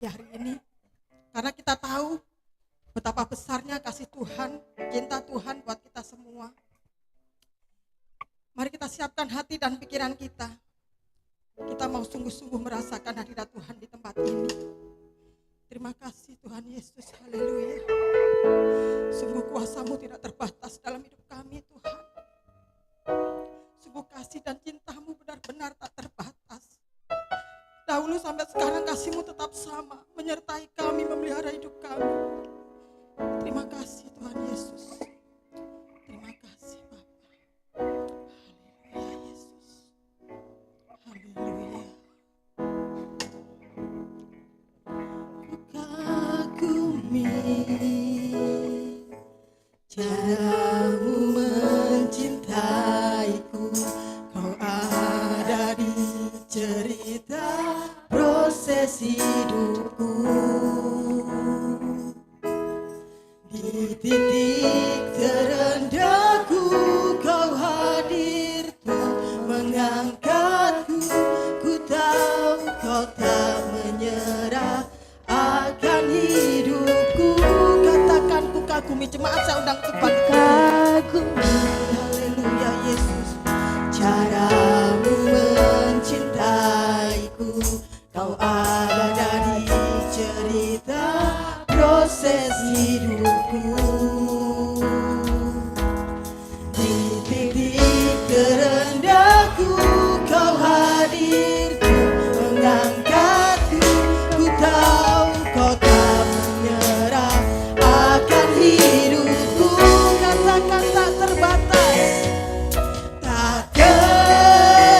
di hari ini. Karena kita tahu betapa besarnya kasih Tuhan, cinta Tuhan buat kita semua. Mari kita siapkan hati dan pikiran kita. Kita mau sungguh-sungguh merasakan hadirat Tuhan di tempat ini. Terima kasih Tuhan Yesus, haleluya. Sungguh kuasa-Mu tidak terbatas dalam hidup kami Tuhan. Sungguh kasih dan cinta-Mu benar-benar tak terbatas. Dahulu sampai sekarang kasih-Mu tetap sama, menyertai kami, memelihara hidup kami. Terima kasih Tuhan Yesus. Terima kasih Bapa. Haleluya Yesus. Haleluya. Kagumi cara-Mu mencintaiku, Kau ada di cerita proses hidupku. Di titik terendahku Kau hadir Tuhan mengangkatku. Ku tahu Kau tak menyerah akan hidupku. Katakan ku kagumi, jemaat saya undang untuk bangkit. Kagumi, haleluya Yesus. Cara-Mu mencintaiku, Kau ada di cerita proses hidupku. Di titik terendahku Kau hadir mengangkatku. Ku tahu Kau tak menyerah akan hidupku. Katakan tak terbatas, tak terbatas.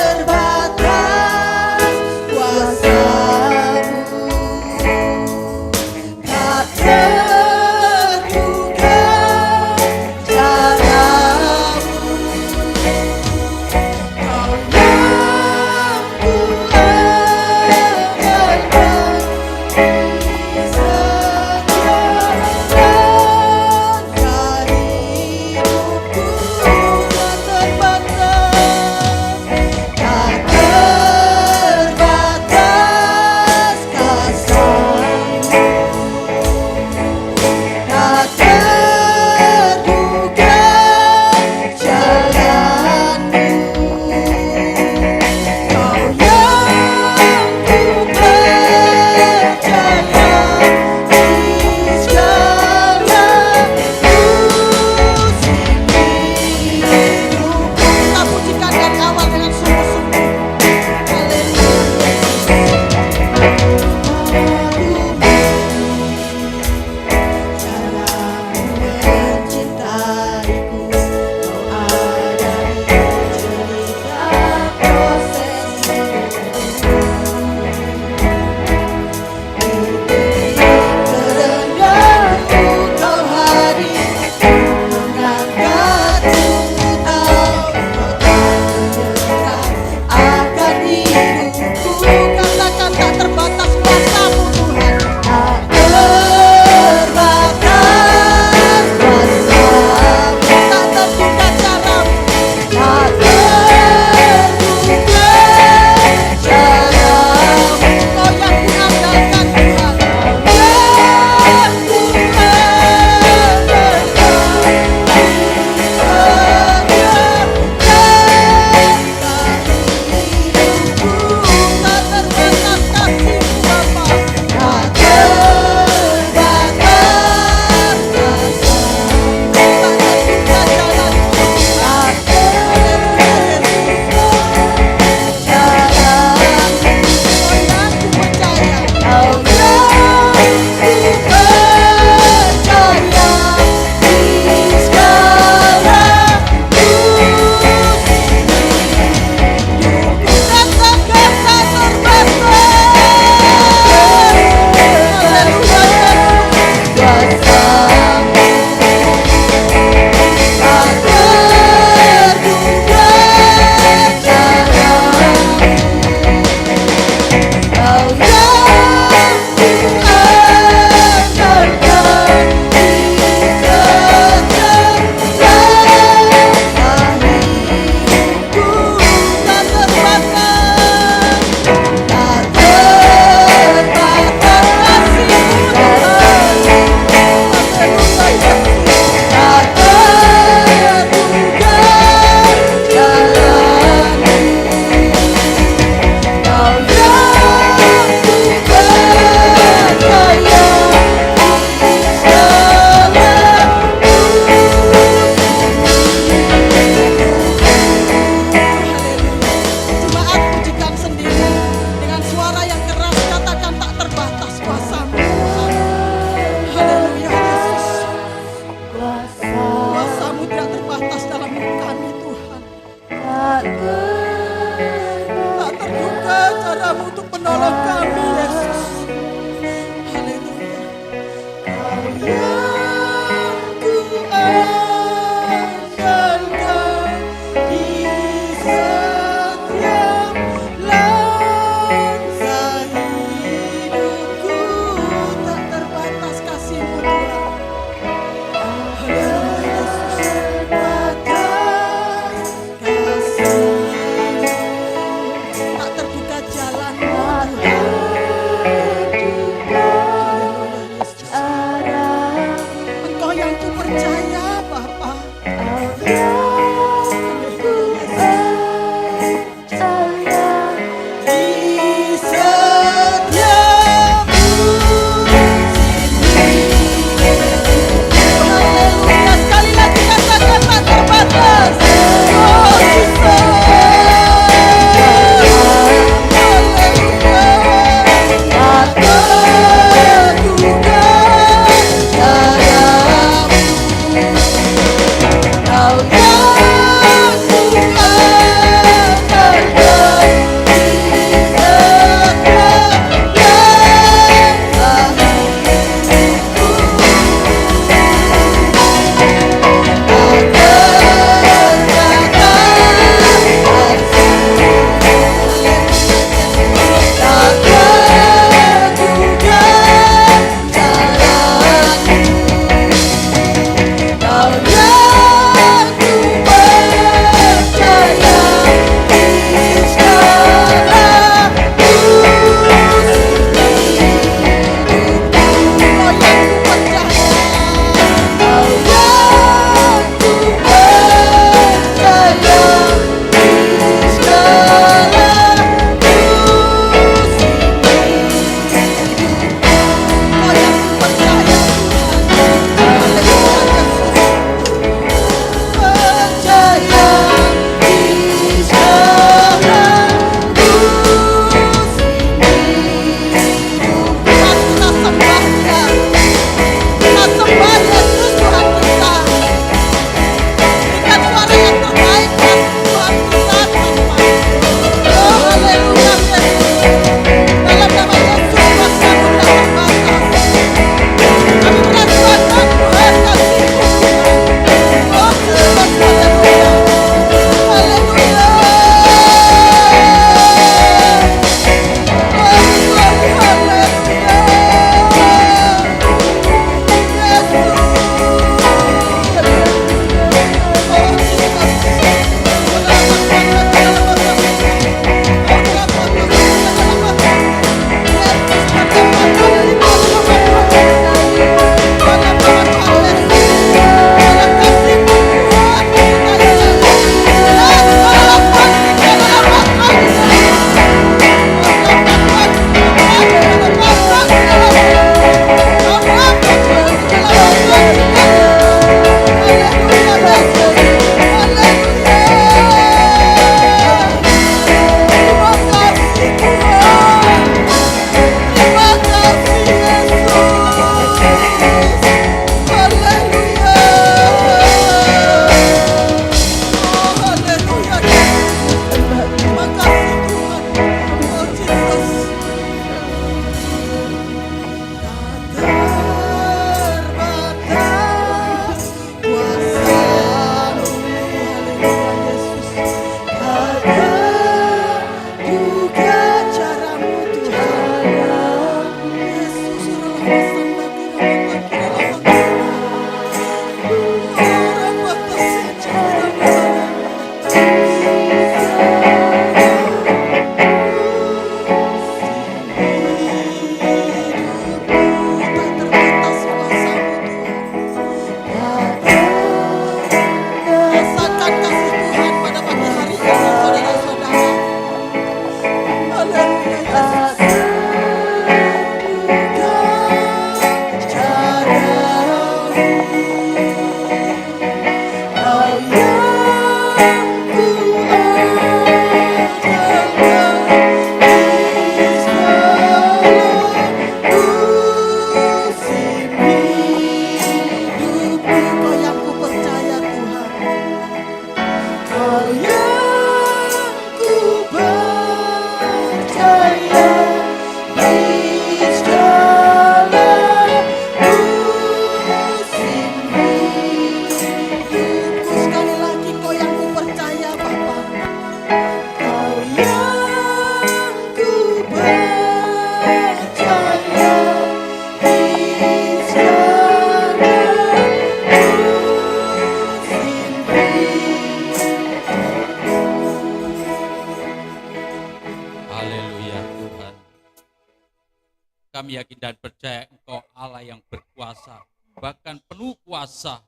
Kami yakin dan percaya Engkau Allah yang berkuasa, bahkan penuh kuasa.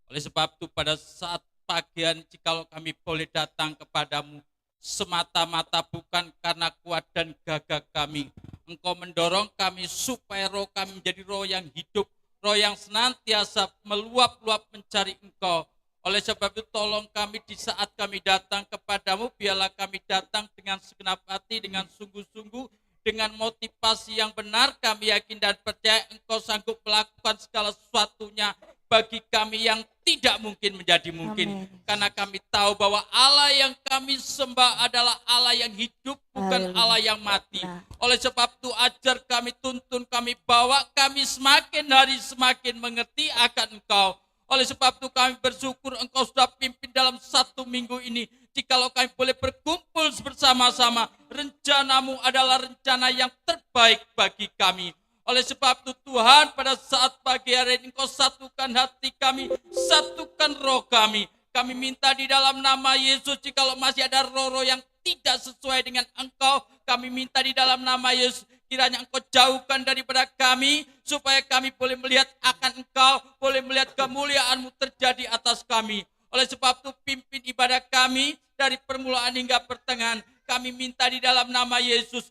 Oleh sebab itu pada saat pagian jikalau kami boleh datang kepadamu, semata-mata bukan karena kuat dan gagah kami. Engkau mendorong kami supaya roh kami menjadi roh yang hidup, roh yang senantiasa meluap-luap mencari Engkau. Oleh sebab itu tolong kami di saat kami datang kepadamu, biarlah kami datang dengan segenap hati, dengan sungguh-sungguh, dengan motivasi yang benar. Kami yakin dan percaya Engkau sanggup melakukan segala sesuatunya bagi kami yang tidak mungkin menjadi mungkin. Amen. Karena kami tahu bahwa Allah yang kami sembah adalah Allah yang hidup, bukan Allah yang mati. Oleh sebab itu ajar kami, tuntun kami, bawa kami semakin hari semakin mengerti akan Engkau. Oleh sebab itu kami bersyukur Engkau sudah pimpin dalam 1 minggu ini. Jikalau kami boleh berkumpul bersama-sama, rencanamu adalah rencana yang terbaik bagi kami. Oleh sebab itu Tuhan, pada saat pagi hari ini Engkau satukan hati kami, satukan roh kami. Kami minta di dalam nama Yesus, jikalau masih ada roh-roh yang tidak sesuai dengan Engkau, kami minta di dalam nama Yesus, kiranya Engkau jauhkan daripada kami, supaya kami boleh melihat akan Engkau, boleh melihat kemuliaan-Mu terjadi atas kami. Oleh sebab itu pimpin ibadah kami dari permulaan hingga pertengahan. Kami minta di dalam nama Yesus,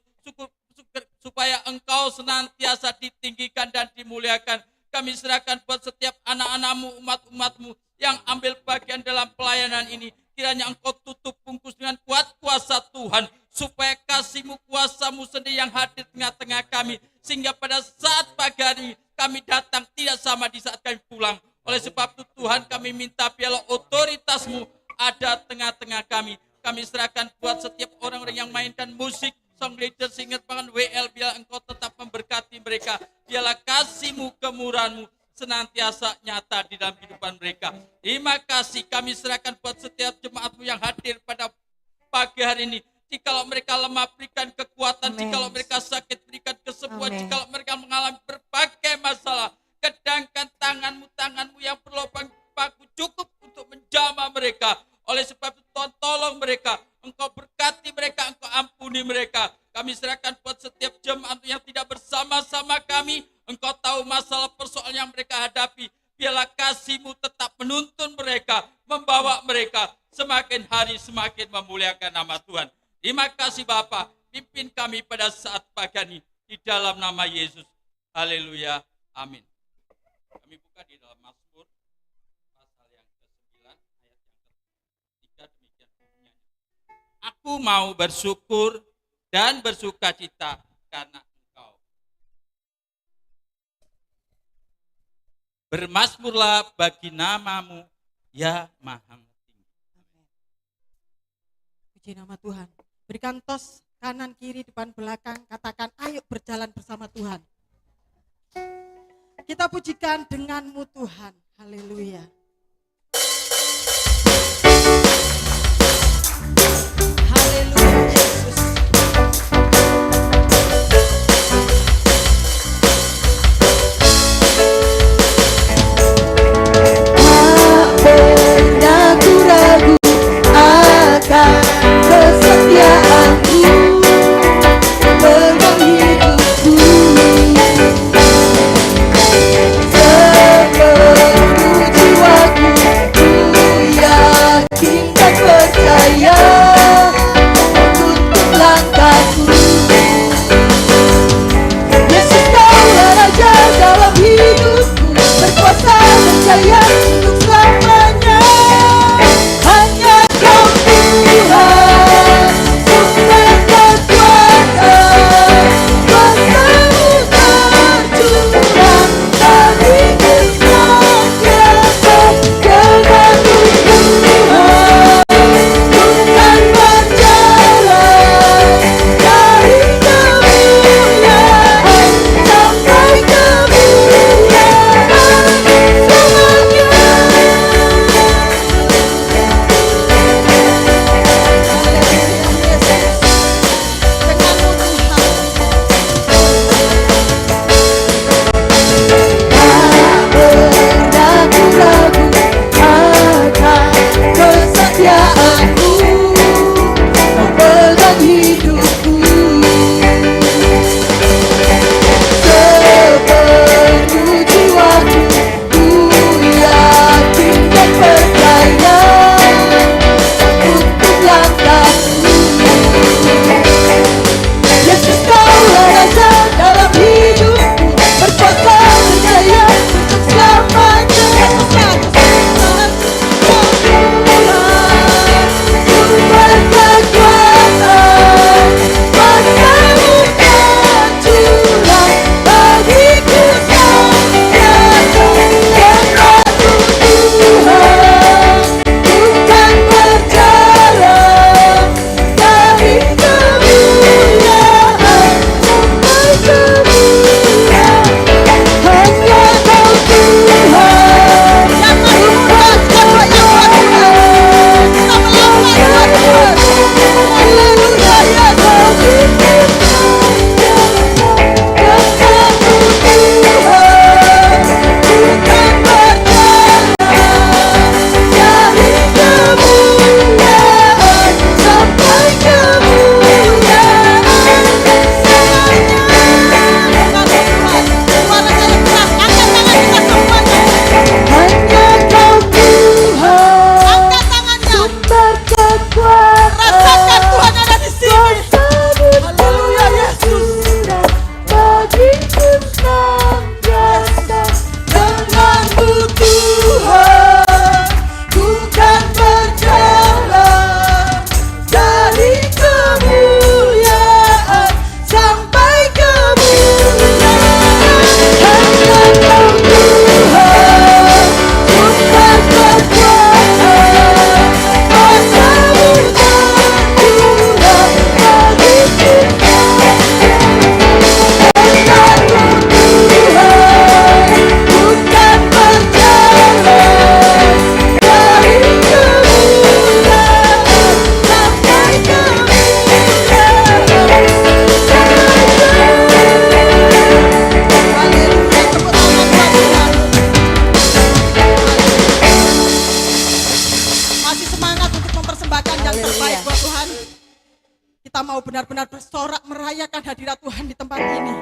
supaya Engkau senantiasa ditinggikan dan dimuliakan. Kami serahkan buat setiap anak-anak-Mu, umat-umat-Mu yang ambil bagian dalam pelayanan ini. Kiranya Engkau tutup bungkus dengan kuat kuasa Tuhan, supaya kasih-Mu, kuasa-Mu sendiri yang hadir tengah-tengah kami, sehingga pada saat pagi hari kami datang tidak sama di saat kami pulang. Oleh sebab itu Tuhan, kami minta biarlah otoritas-Mu ada tengah-tengah kami. Kami serahkan buat setiap orang-orang yang mainkan musik, song leader, singer, bahkan WL, biarlah Engkau tetap memberkati mereka. Biarlah kasih-Mu, kemurahan-Mu senantiasa nyata di dalam kehidupan mereka. Terima kasih, kami serahkan buat setiap jemaat-Mu yang hadir pada pagi hari ini. Jikalau mereka lemah, berikan kekuatan. Jikalau mereka sakit, berikan kesembuhan. Jikalau mereka mengalami berbagai masalah, kedangkan tangan-Mu yang berlubang paku cukup untuk menjamah mereka. Oleh sebab itu Tuhan, tolong mereka, Engkau berkati mereka, Engkau ampuni mereka. Kami serahkan buat setiap jemaat yang tidak bersama-sama kami. Engkau tahu masalah persoalan yang mereka hadapi. Biarlah kasih-Mu tetap menuntun mereka, membawa mereka semakin hari semakin memuliakan nama Tuhan. Terima kasih Bapa, pimpin kami pada saat pagi ini di dalam nama Yesus. Haleluya, amin. Kami buka di dalam Mazmur pasal yang ke-9 ayat yang ke-3, demikian bunyinya. Aku mau bersyukur dan bersukacita karena Engkau. Bermazmurlah bagi nama-Mu, ya Maha Tinggi. Puji nama Tuhan. Berikan tos kanan, kiri, depan, belakang. Katakan, ayo berjalan bersama Tuhan. Kita pujikan dengan-Mu Tuhan. Haleluya. Haleluya Yesus. benar-benar bersorak merayakan hadirat Tuhan di tempat ini.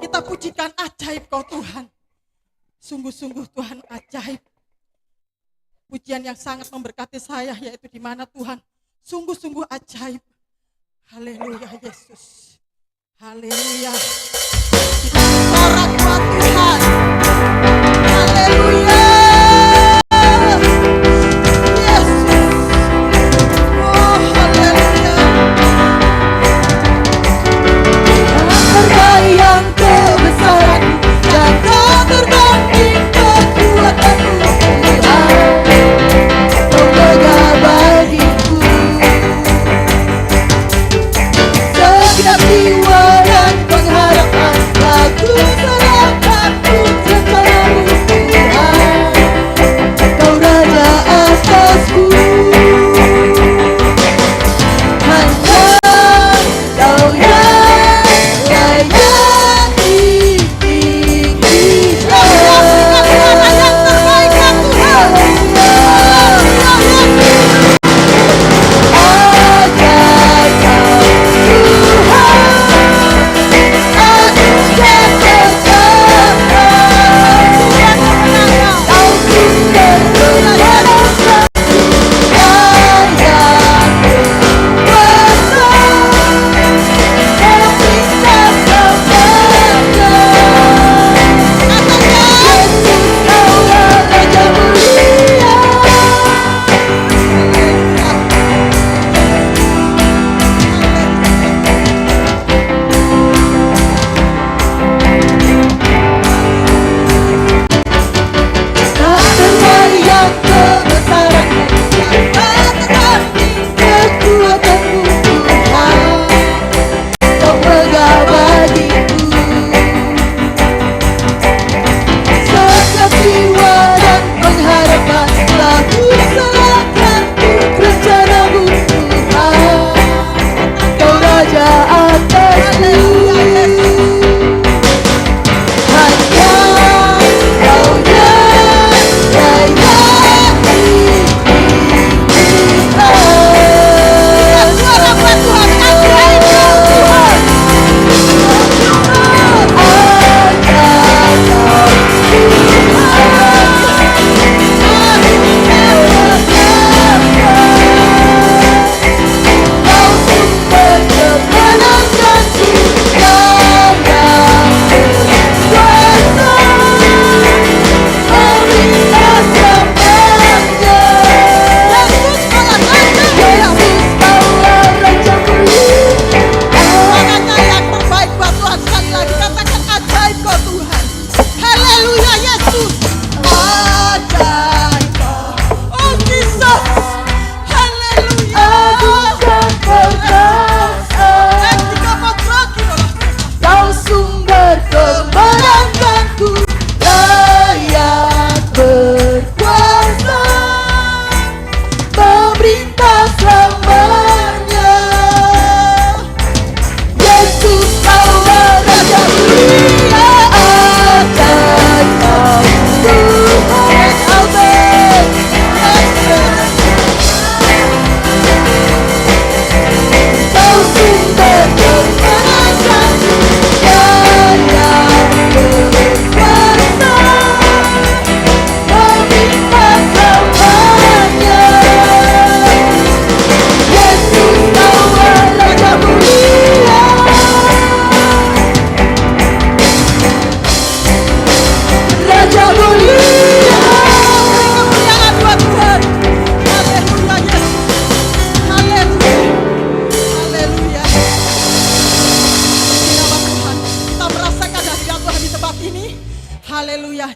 Kita pujikan ajaib Kau Tuhan. Sungguh-sungguh Tuhan ajaib. Pujian yang sangat memberkati saya yaitu di mana Tuhan sungguh-sungguh ajaib. Haleluya Yesus. Haleluya. Kita bersorak buat Tuhan. Haleluya. Yesus. Oh haleluya. Terbayang kebesaran dan tak terbanding kekuatanmu Tuhan. Kau megah bagiku. Segenap jiwa dan pengharapan aku serahkan untuk rencanamu Tuhan. Kau raja atasku. Hanya Kau yang layak ditinggikan. Suara yang terbaik ya Tuhan.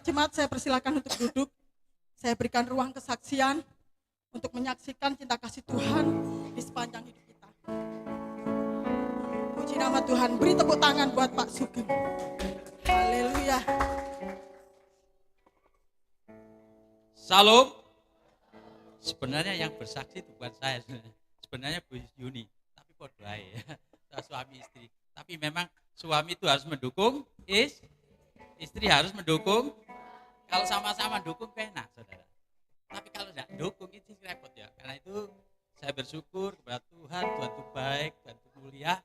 Jemaat saya persilakan untuk duduk. Saya berikan ruang kesaksian untuk menyaksikan cinta kasih Tuhan di sepanjang hidup kita. Puji nama Tuhan. Beri tepuk tangan buat Pak Sugeng. Haleluya. Salam. Sebenarnya yang bersaksi itu bukan saya. Sebenarnya Bu Yuni. Tapi podo ae ya. Suami istri. Tapi memang suami itu harus mendukung, istri harus mendukung. Kalau sama-sama dukung enak, saudara. Tapi kalau tidak dukung itu repot ya. Karena itu saya bersyukur kepada Tuhan, Tuhan itu baik, Tuhan itu mulia.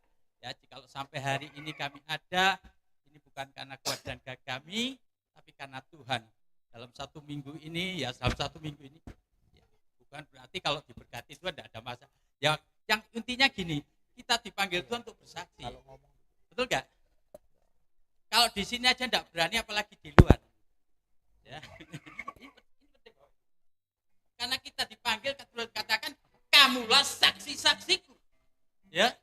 Ya, jikalau sampai hari ini kami ada, ini bukan karena kuat dan gagah kami, tapi karena Tuhan. Dalam 1 minggu ini, ya dalam 1 minggu ini, ya, bukan berarti kalau diberkati Tuhan tidak ada masalah. Ya, yang intinya gini, kita dipanggil Tuhan untuk bersaksi. Betul nggak? Kalau di sini aja tidak berani, apalagi di luar. Ya. Ini penting. Karena kita dipanggil, Tuhan katakan, kamulah saksi-saksiku. Ya,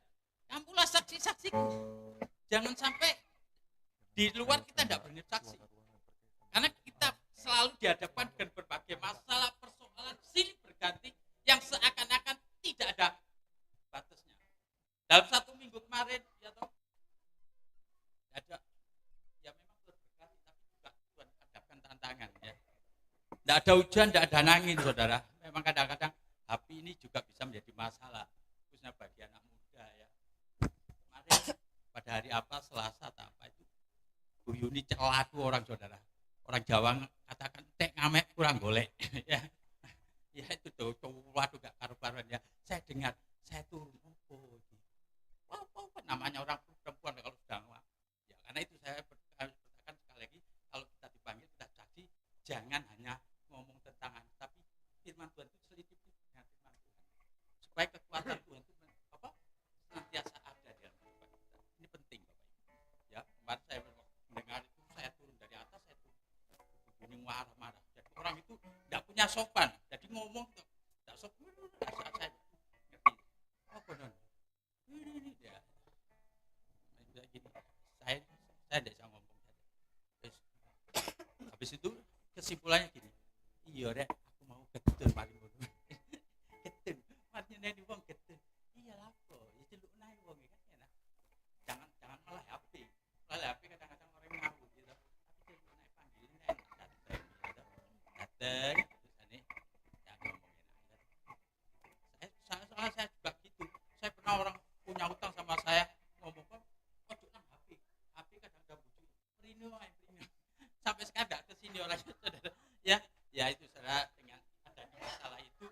kamulah saksi-saksiku. Jangan sampai di luar kita tidak berani saksi. Karena kita selalu dihadapkan dengan berbagai masalah, persoalan silih berganti yang seakan-akan tidak ada batasnya. Dalam 1 minggu kemarin, ya toh, ada, ya memang Tuhan berkati, tapi juga Tuhan hadapkan tantangan. Ya. Tidak ada hujan, tidak ada angin, saudara. Memang kadang-kadang HP ini juga bisa menjadi masalah, khususnya bagi anak muda. Ya. Kemarin pada hari apa, Selasa atau apa itu, Bu Yuni celah tuh orang, saudara. Orang Jawa katakan tek ngamek kurang golek. Ya. Ya itu tuh waduh gak karu-karuan ya. Saya dengar, saya turun apa namanya orang perempuan kalau sudah ya, karena itu saya katakan sekali lagi, kalau kita dipanggil kita saksi, jangan hanya ngomong tentang tapi firman Tuhan itu selidiki dengan firman Tuhan supaya kekuatan Tuhan itu senantiasa ada di dalam kehidupan kita. Ini penting Bapak Ibu. Ya, kemarin saya mendengar itu, saya turun dari atas, saya turun ini marah-marah. Jadi orang itu tidak punya sopan, jadi ngomong tidak sopan. Saya ngerti. Oh benar. Ini ya. Gini, saya tidak bisa ngomong. Terus, habis itu kesimpulannya gini. Iya rek, aku mau getun mari ngono. Getun, mari nene wong getun. Iya lah kok, ya celuk nae wong kan enak. Jangan malah HP. Malah HP kadang-kadang orang ngawur gitu. Tapi celuk nae panggilin enak dateng gitu. Dateng terus ane ya ngomong enak. Saya juga gitu. Saya pernah orang punya utang sama saya ngomong kok ojo nang HP. HP kadang-kadang bujuk. Rino ae. Sampai sekarang enggak ke sini orangnya, saudara. Ya itu saudara, dengan adanya masalah itu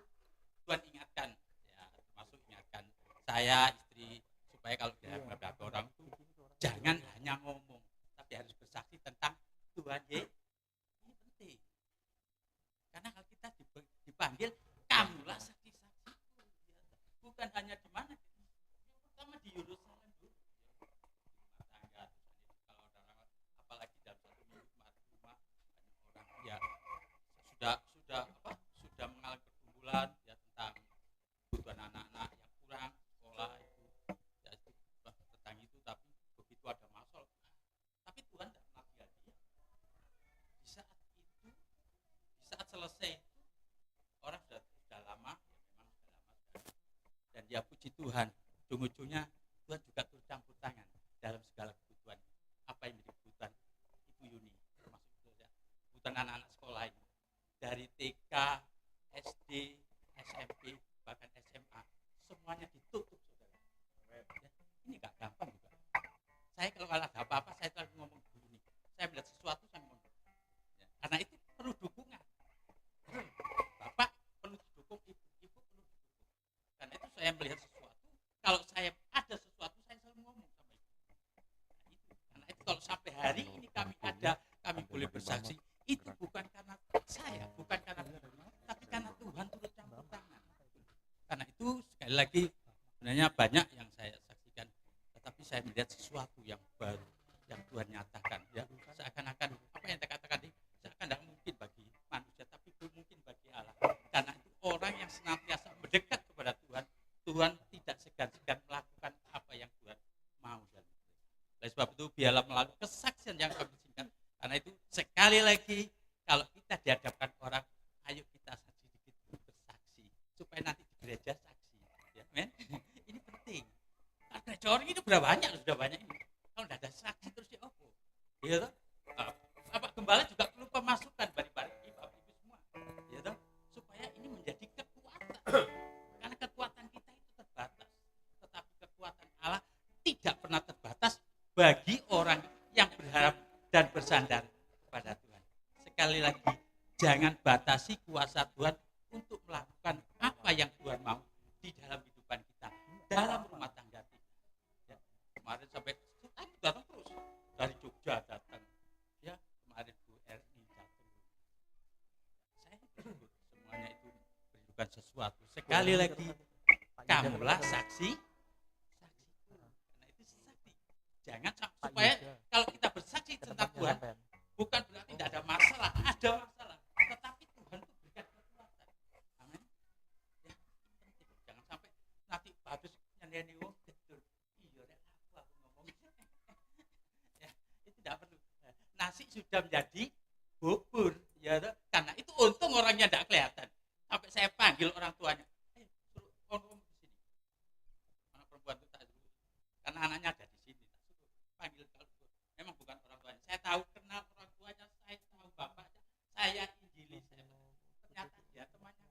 Tuhan ingatkan ya, termasuk ingatkan saya, istri, supaya kalau dihadapi orang itu jangan hanya ngomong tapi harus bersaksi tentang Tuhan. Ini penting. Karena kalau kita dipanggil kamulah saksi-saksiku. Bukan hanya di mana, yang pertama di Yerusalem dulu. Rumah tangga, kalau orang apalagi dalam 1 minggu kemarin rumah banyak orang ya sudah mengalami pergumulan ya tentang kebutuhan anak-anak yang kurang sekolah itu ya itu tentang itu, tapi begitu ada masalah tapi Tuhan tidak pernah tinggal diam. Di saat selesai itu orang sudah lama ya memang sudah lama dan dia puji Tuhan, ujung-ujungnya Tuhan juga turut campur tangan dalam segala kebutuhan. Apa yang menjadi kebutuhan Ibu Yuni, termasuk kebutuhan anak-anak sekolah ini dari TK, SD, SMP, bahkan SMA, semuanya ditutup, saudara. Ya, ini nggak gampang juga. Saya kalau ada apa-apa, saya selalu ngomong begini. Saya melihat sesuatu, saya ngomong. Ya, karena itu perlu dukungan. Bapak perlu didukung, ibu perlu didukung. Karena itu saya melihat sesuatu, kalau saya ada sesuatu, saya selalu ngomong sama ibu. Nah, itu. Karena itu kalau sampai hari ini kami ada, kami boleh bersaksi, itu bukan karena saya, bukan karena tapi karena Tuhan turut campur tangan. Karena itu sekali lagi sebenarnya banyak yang saya saksikan, tetapi saya melihat sesuatu yang baru yang Tuhan nyatakan. Ya, seakan-akan apa yang saya katakan ini seakan tidak mungkin bagi manusia, tapi mungkin bagi Allah. Karena itu orang yang senantiasa mendekat kepada Tuhan, Tuhan tidak segan-segan melakukan apa yang Tuhan mau. Oleh sebab itu biarlah melalui kesaksian yang kami singkat. Karena itu sekali lagi kalau kita dihadapkan orang, ayo kita sedikit bersaksi supaya nanti di gereja saksi. Ya, men? Ini penting. Nah, gereja orang itu sudah banyak ini. Kalau tidak ada saksi terus ya apa? Ya toh? Bapak Gembala juga perlu pemasukan bareng-bareng Bapak Ibu semua. Ya toh? Supaya ini menjadi kekuatan. Karena kekuatan kita itu terbatas. Tetapi kekuatan Allah tidak pernah terbatas bagi orang yang berharap dan bersandar kepada Tuhan. Sekali lagi, jangan batasi kuasa Tuhan untuk melakukan apa yang Tuhan mau di dalam kehidupan kita, dalam rumah tangga kita. Ya, sesuatu. Sekali lagi, kamulah saksi. Karena itu saksi. Jangan supaya kalau kita bersaksi tentang Tuhan, bukan berarti tidak ada masalah. Ada masalah. Tetapi Tuhan itu berikan kekuatan. Amin. Ya, penting. Jangan sampai nanti habis nyanyian wong betul. Iya, aku ngomong. Ya, itu tidak perlu. Nasi sudah menjadi bubur. Ya, karena itu untung orangnya tidak kelihatan. Sampai saya panggil orang tuanya. Suruh ngomong di sini. Anak perempuan itu tak dulu. Karena anaknya ada di sini. Panggil kalau memang bukan orang tuanya. Saya tahu kenal orang tuanya, saya tahu bapaknya. Saya injili, ternyata dia temannya.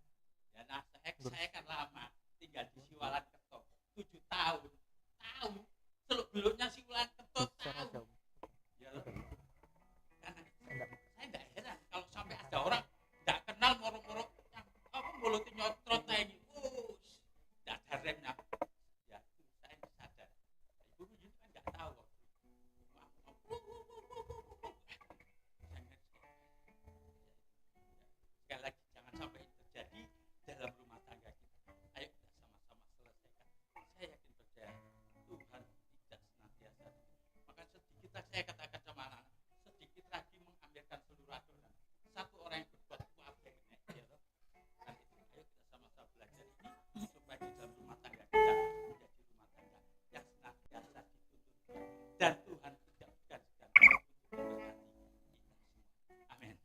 Ya, nah, saya kan lama tinggal di Siwalan Kerto 7 tahun. Tahu seluk beluknya Siwalan Kerto tahu. Ya, karena saya tidak heran kalau sampai ada orang tidak kenal moro-moro yang mulutnya nyotrot kayak gitu. Tidak ada remnya. Ya, itu saya sadar. Ibu ini kan nggak tahu. Sekali lagi, jangan sampai terjadi dalam rumah tangga kita. Ayo kita sama-sama selesaikan. Saya yakin percaya Tuhan tidak senantiasa. Maka sedikit saya katakan sama anak-anak, sedikit lagi menghampirkan seluruh adonan. Satu orang yang berbuat kabeh ya toh. Dan itu ayo kita sama-sama belajar ini supaya di dalam rumah tangga kita menjadi rumah tangga yang senantiasa dituntun dan Tuhan tidak segan-segan untuk memberkati kita semua. Amin.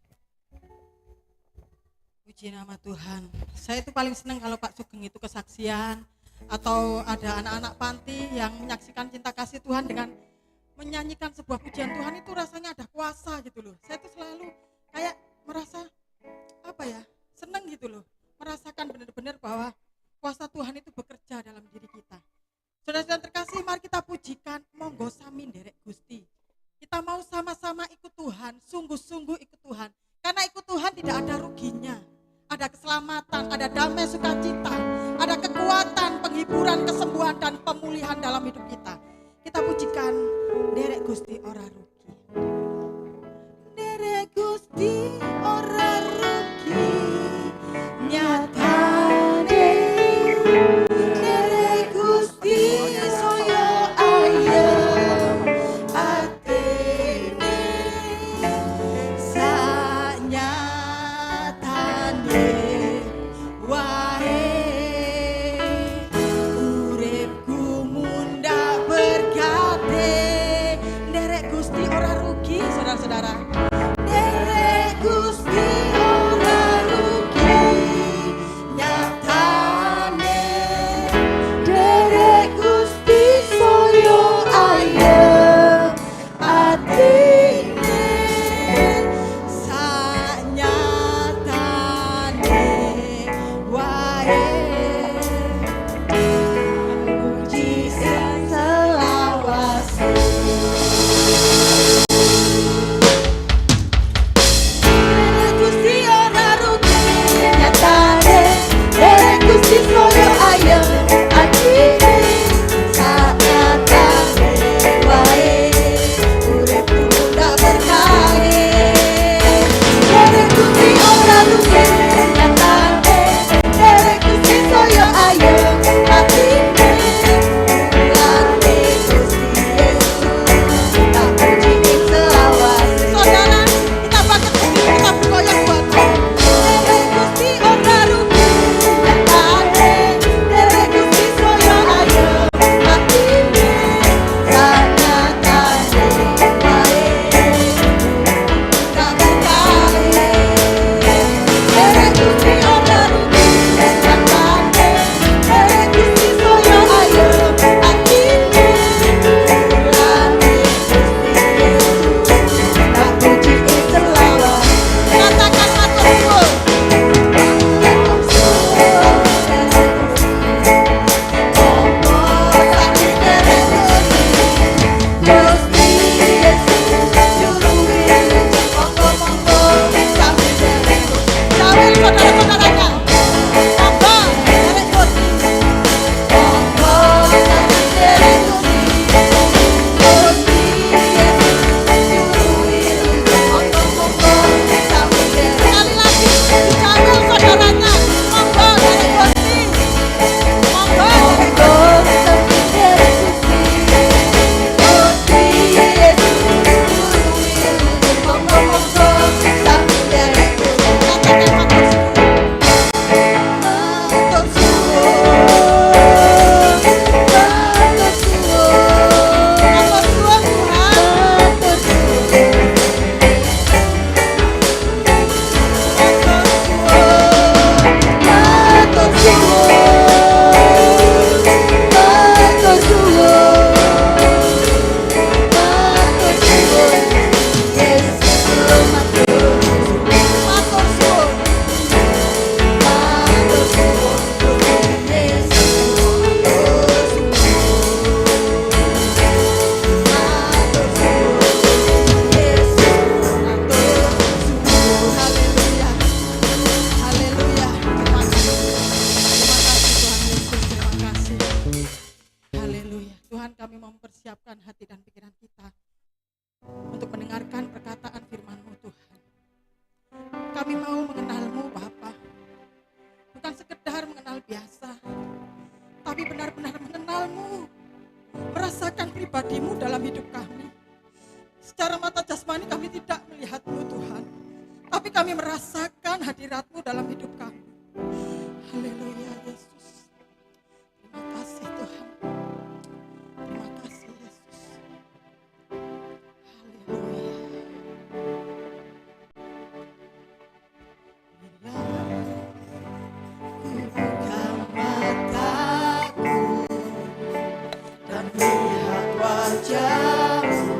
Puji nama Tuhan. Saya itu paling senang kalau Pak Sugeng itu kesaksian atau ada anak-anak panti yang menyaksikan cinta kasih Tuhan dengan menyanyikan sebuah pujian Tuhan, itu rasanya ada kuasa gitu loh. Saya itu selalu kayak merasa senang gitu loh, merasakan benar-benar bahwa kuasa Tuhan itu bekerja dalam diri kita. Saudara-saudara terkasih, mari kita pujikan monggo sami nderek Gusti. Kita mau sama-sama ikut Tuhan, sungguh-sungguh ikut Tuhan. Karena ikut Tuhan tidak ada ruginya. Ada keselamatan, ada damai sukacita, ada kekuatan, penghiburan, kesembuhan dan pemulihan dalam hidup kita. Kita pujikan nderek Gusti ora rugi. Nderek Gusti ora rugi. Nyatane nderek Gusti saya ayem atene sanyatane wae uripku munda berkate nderek Gusti ora rugi saudara-saudara nderek Gusti Kami mau mengenal-Mu Bapa. Bukan sekedar mengenal biasa, tapi benar-benar mengenal-Mu, merasakan pribadi-Mu dalam hidup kami. Secara mata jasmani kami tidak melihat-Mu Tuhan, tapi kami merasakan hadirat-Mu dalam hidup kami. Haleluya Yesus. Terima kasih Tuhan. Terima kasih Yesus. Haleluya. Bila ku buka mataku dan melihat wajah-Mu,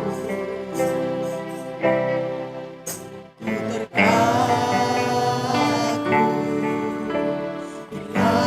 ku terpaku. Bila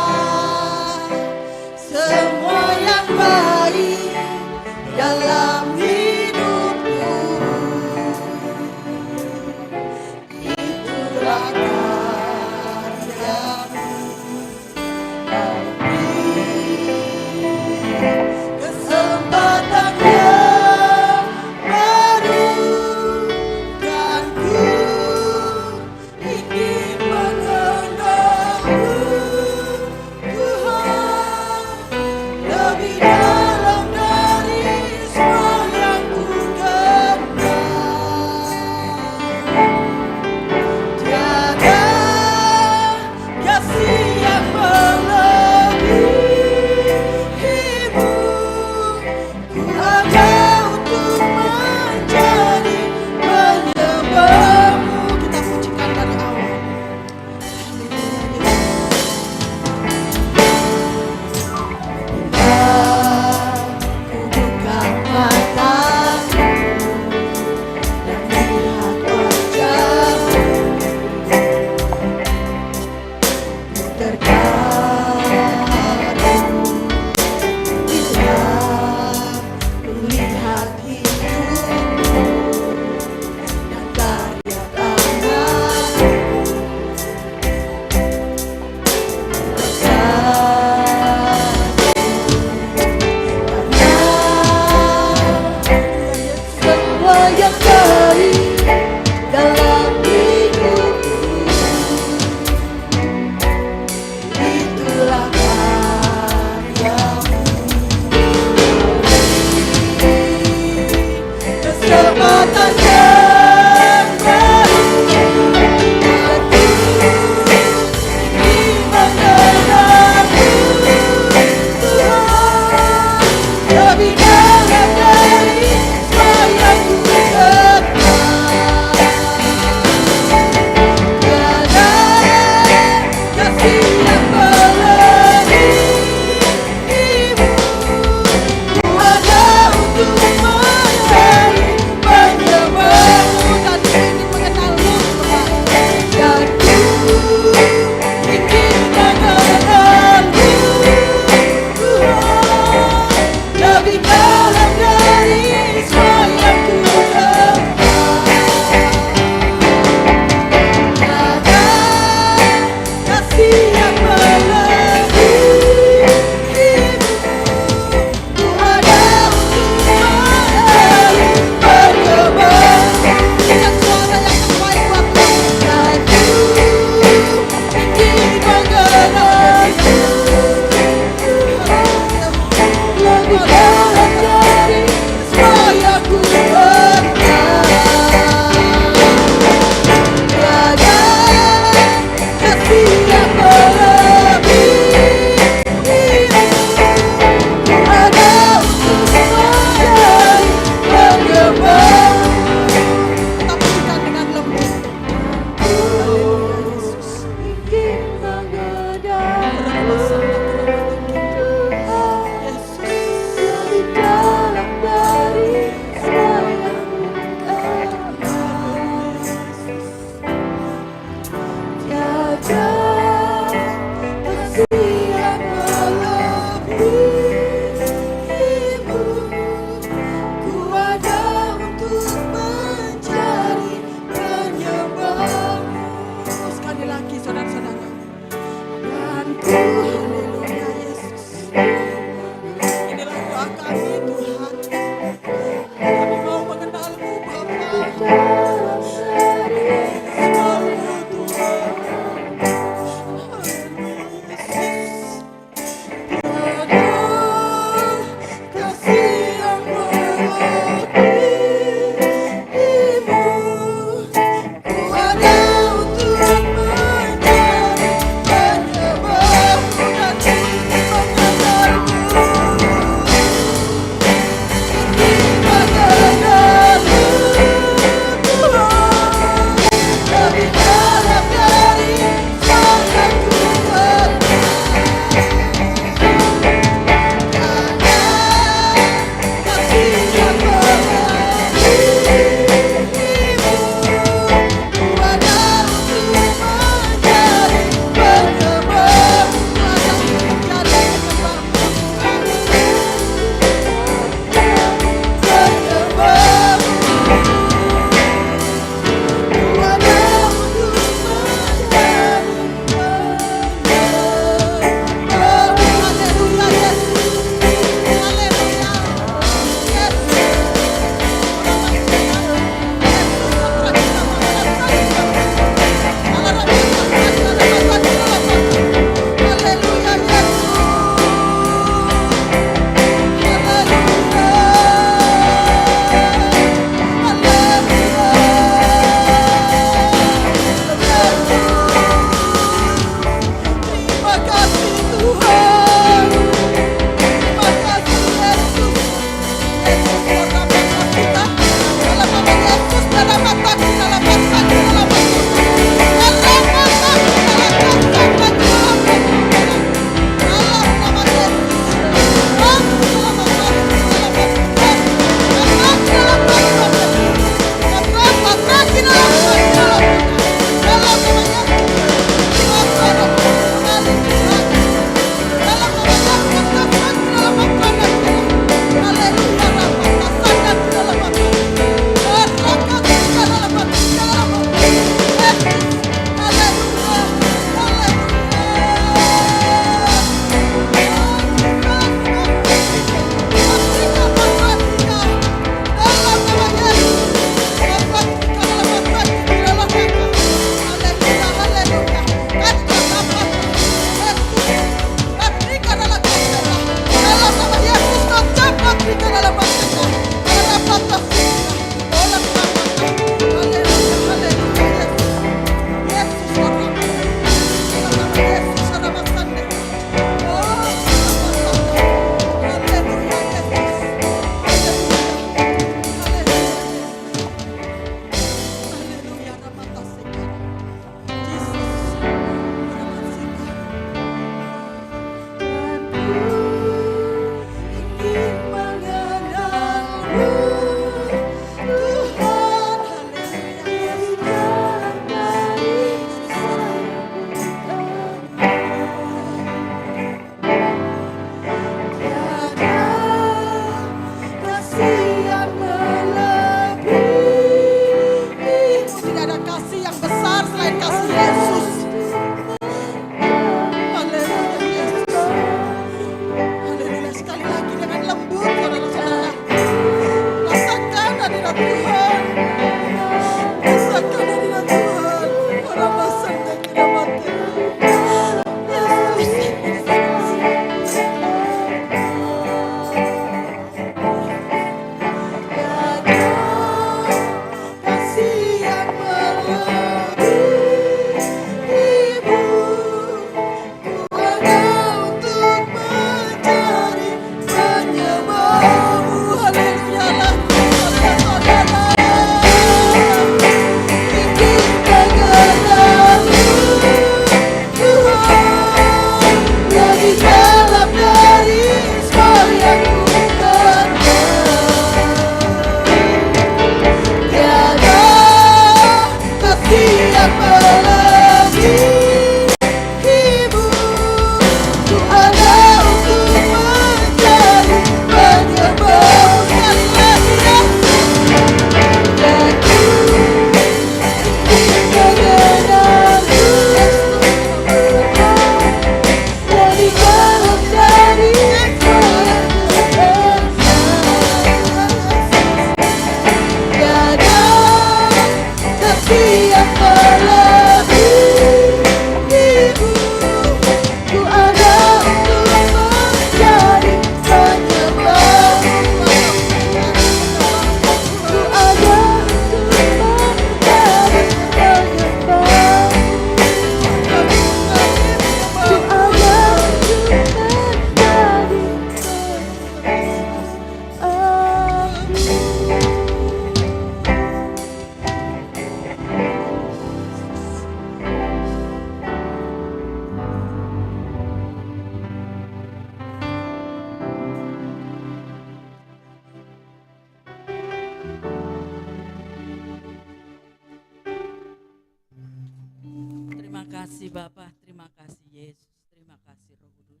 Terima kasih Bapa, terima kasih Yesus, terima kasih Roh Kudus.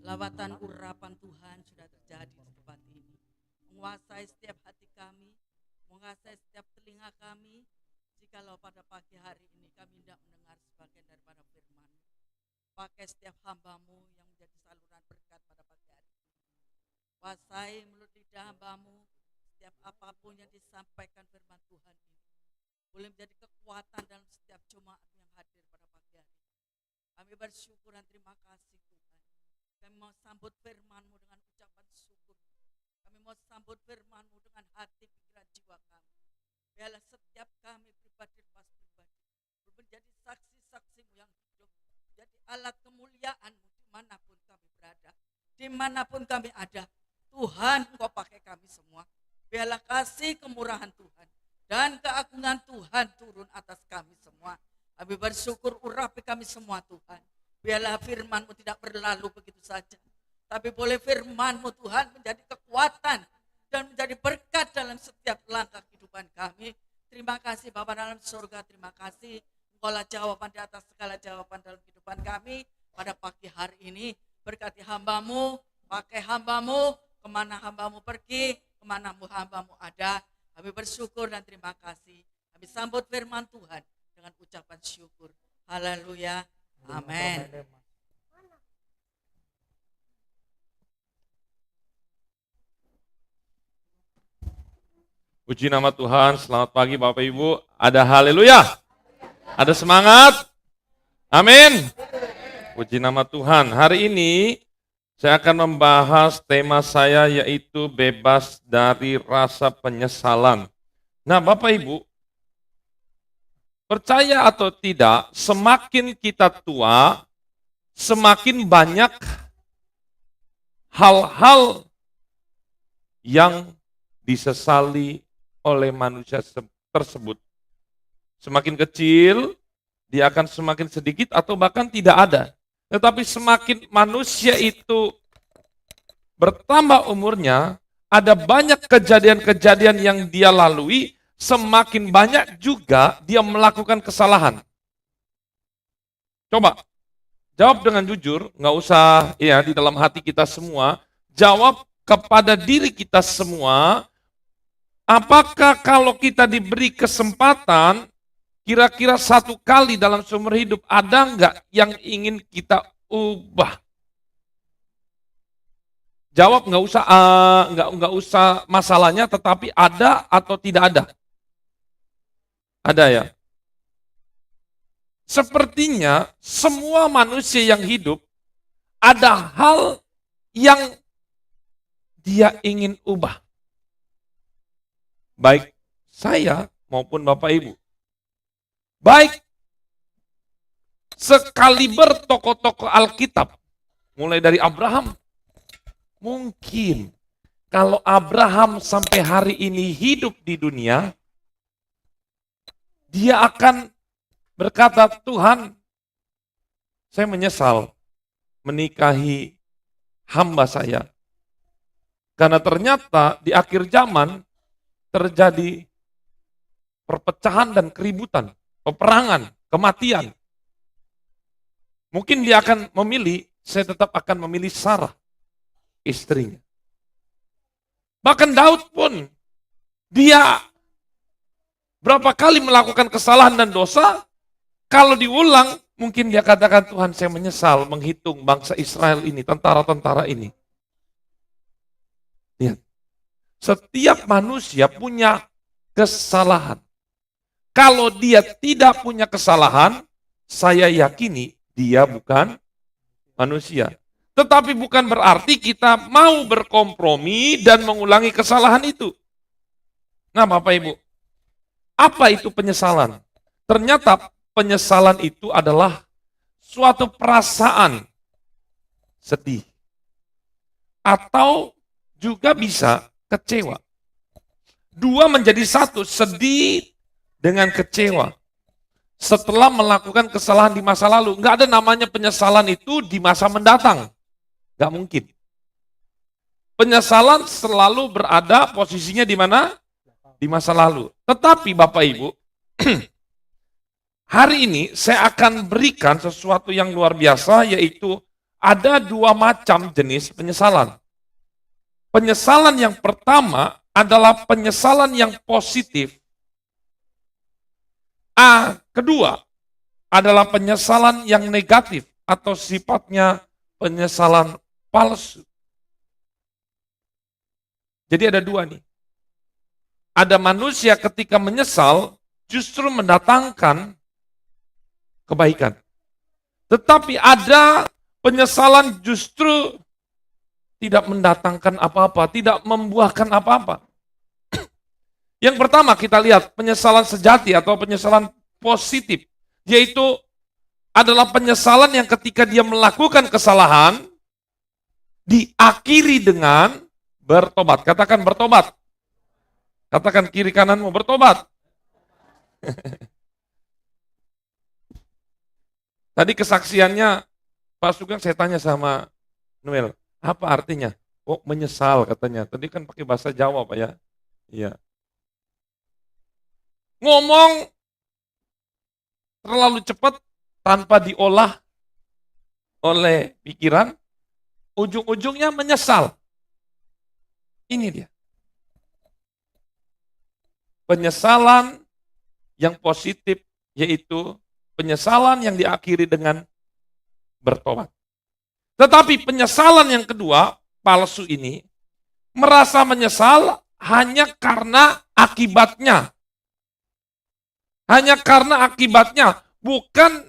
Lawatan urapan Tuhan sudah terjadi di tempat ini. Menguasai setiap hati kami, menguasai setiap telinga kami. Jikalau pada pagi hari ini kami tidak mendengar sebagian daripada firman, pakai setiap hamba-Mu yang menjadi saluran berkat pada pagi hari ini. Kuasai mulut lidah hamba-Mu, setiap apapun yang disampaikan firman Tuhan ini boleh menjadi kekuatan dalam setiap jemaat yang hadir pada pagi hari ini. Kami bersyukur dan terima kasih Tuhan. Kami mau sambut firman-Mu dengan ucapan syukur. Kami mau sambut firman-Mu dengan hati, pikiran, jiwa kami. Biarlah setiap kami pribadi lepas pribadi menjadi saksi-saksi-Mu yang hidup, jadi alat kemuliaan-Mu dimanapun kami berada, dimanapun kami ada. Tuhan, Engkau pakai kami semua. Biarlah kasih kemurahan Tuhan dan keagungan Tuhan turun atas kami semua. Kami bersyukur urapi kami semua Tuhan. Biarlah firman-Mu tidak berlalu begitu saja, tapi boleh firman-Mu Tuhan menjadi kekuatan dan menjadi berkat dalam setiap langkah kehidupan kami. Terima kasih Bapa dalam surga, terima kasih Engkaulah jawaban di atas segala jawaban dalam kehidupan kami pada pagi hari ini. Berkati hamba-Mu, pakai hamba-Mu, kemana hamba-Mu pergi, kemana hamba-Mu ada. Kami bersyukur dan terima kasih. Kami sambut firman Tuhan dengan ucapan syukur. Haleluya, amin. Puji nama Tuhan, selamat pagi Bapak Ibu. Ada haleluya? Ada semangat? Amin. Puji nama Tuhan. Hari ini saya akan membahas tema saya yaitu bebas dari rasa penyesalan. Nah Bapak Ibu, percaya atau tidak, semakin kita tua, semakin banyak hal-hal yang disesali oleh manusia tersebut. Semakin kecil, dia akan semakin sedikit atau bahkan tidak ada. Tetapi semakin manusia itu bertambah umurnya, ada banyak kejadian-kejadian yang dia lalui, semakin banyak juga dia melakukan kesalahan. Coba, jawab dengan jujur, nggak usah ya di dalam hati kita semua, jawab kepada diri kita semua. Apakah kalau kita diberi kesempatan, kira-kira satu kali dalam seumur hidup, ada nggak yang ingin kita ubah? Jawab nggak usah masalahnya, tetapi ada atau tidak ada? Ada ya? Sepertinya semua manusia yang hidup, ada hal yang dia ingin ubah. Baik saya maupun Bapak Ibu. Baik sekaliber tokoh-tokoh Alkitab, mulai dari Abraham. Mungkin kalau Abraham sampai hari ini hidup di dunia, dia akan berkata, Tuhan, saya menyesal menikahi hamba saya. Karena ternyata di akhir zaman terjadi perpecahan dan keributan, peperangan, kematian. Mungkin dia akan memilih, saya tetap akan memilih Sarah, istrinya. Bahkan Daud pun, dia berapa kali melakukan kesalahan dan dosa, kalau diulang, mungkin dia katakan, Tuhan saya menyesal menghitung bangsa Israel ini, tentara-tentara ini. Lihat. Setiap manusia punya kesalahan. Kalau dia tidak punya kesalahan, saya yakini dia bukan manusia. Tetapi bukan berarti kita mau berkompromi dan mengulangi kesalahan itu. Nah Bapak Ibu, apa itu penyesalan? Ternyata penyesalan itu adalah suatu perasaan sedih. Atau juga bisa kecewa. Dua menjadi satu, sedih dengan kecewa. Setelah melakukan kesalahan di masa lalu, nggak ada namanya penyesalan itu di masa mendatang. Nggak mungkin. Penyesalan selalu berada posisinya di mana? Di masa lalu. Tetapi Bapak Ibu, hari ini saya akan berikan sesuatu yang luar biasa, yaitu ada 2 macam jenis penyesalan. Penyesalan yang pertama adalah penyesalan yang positif. Kedua adalah penyesalan yang negatif atau sifatnya penyesalan palsu. Jadi ada 2 nih. Ada manusia ketika menyesal justru mendatangkan kebaikan. Tetapi ada penyesalan justru tidak mendatangkan apa-apa, tidak membuahkan apa-apa. Yang pertama kita lihat penyesalan sejati atau penyesalan positif, yaitu adalah penyesalan yang ketika dia melakukan kesalahan, diakhiri dengan bertobat. Katakan bertobat. Katakan kiri kananmu bertobat. Tadi kesaksiannya Pak Sugeng, saya tanya sama Noel, apa artinya? Oh, menyesal katanya. Tadi kan pakai bahasa Jawa Pak ya. Iya. Ngomong terlalu cepat tanpa diolah oleh pikiran, ujung-ujungnya menyesal. Ini dia. Penyesalan yang positif, yaitu penyesalan yang diakhiri dengan bertobat. Tetapi penyesalan yang kedua, palsu ini, merasa menyesal hanya karena akibatnya. Hanya karena akibatnya, bukan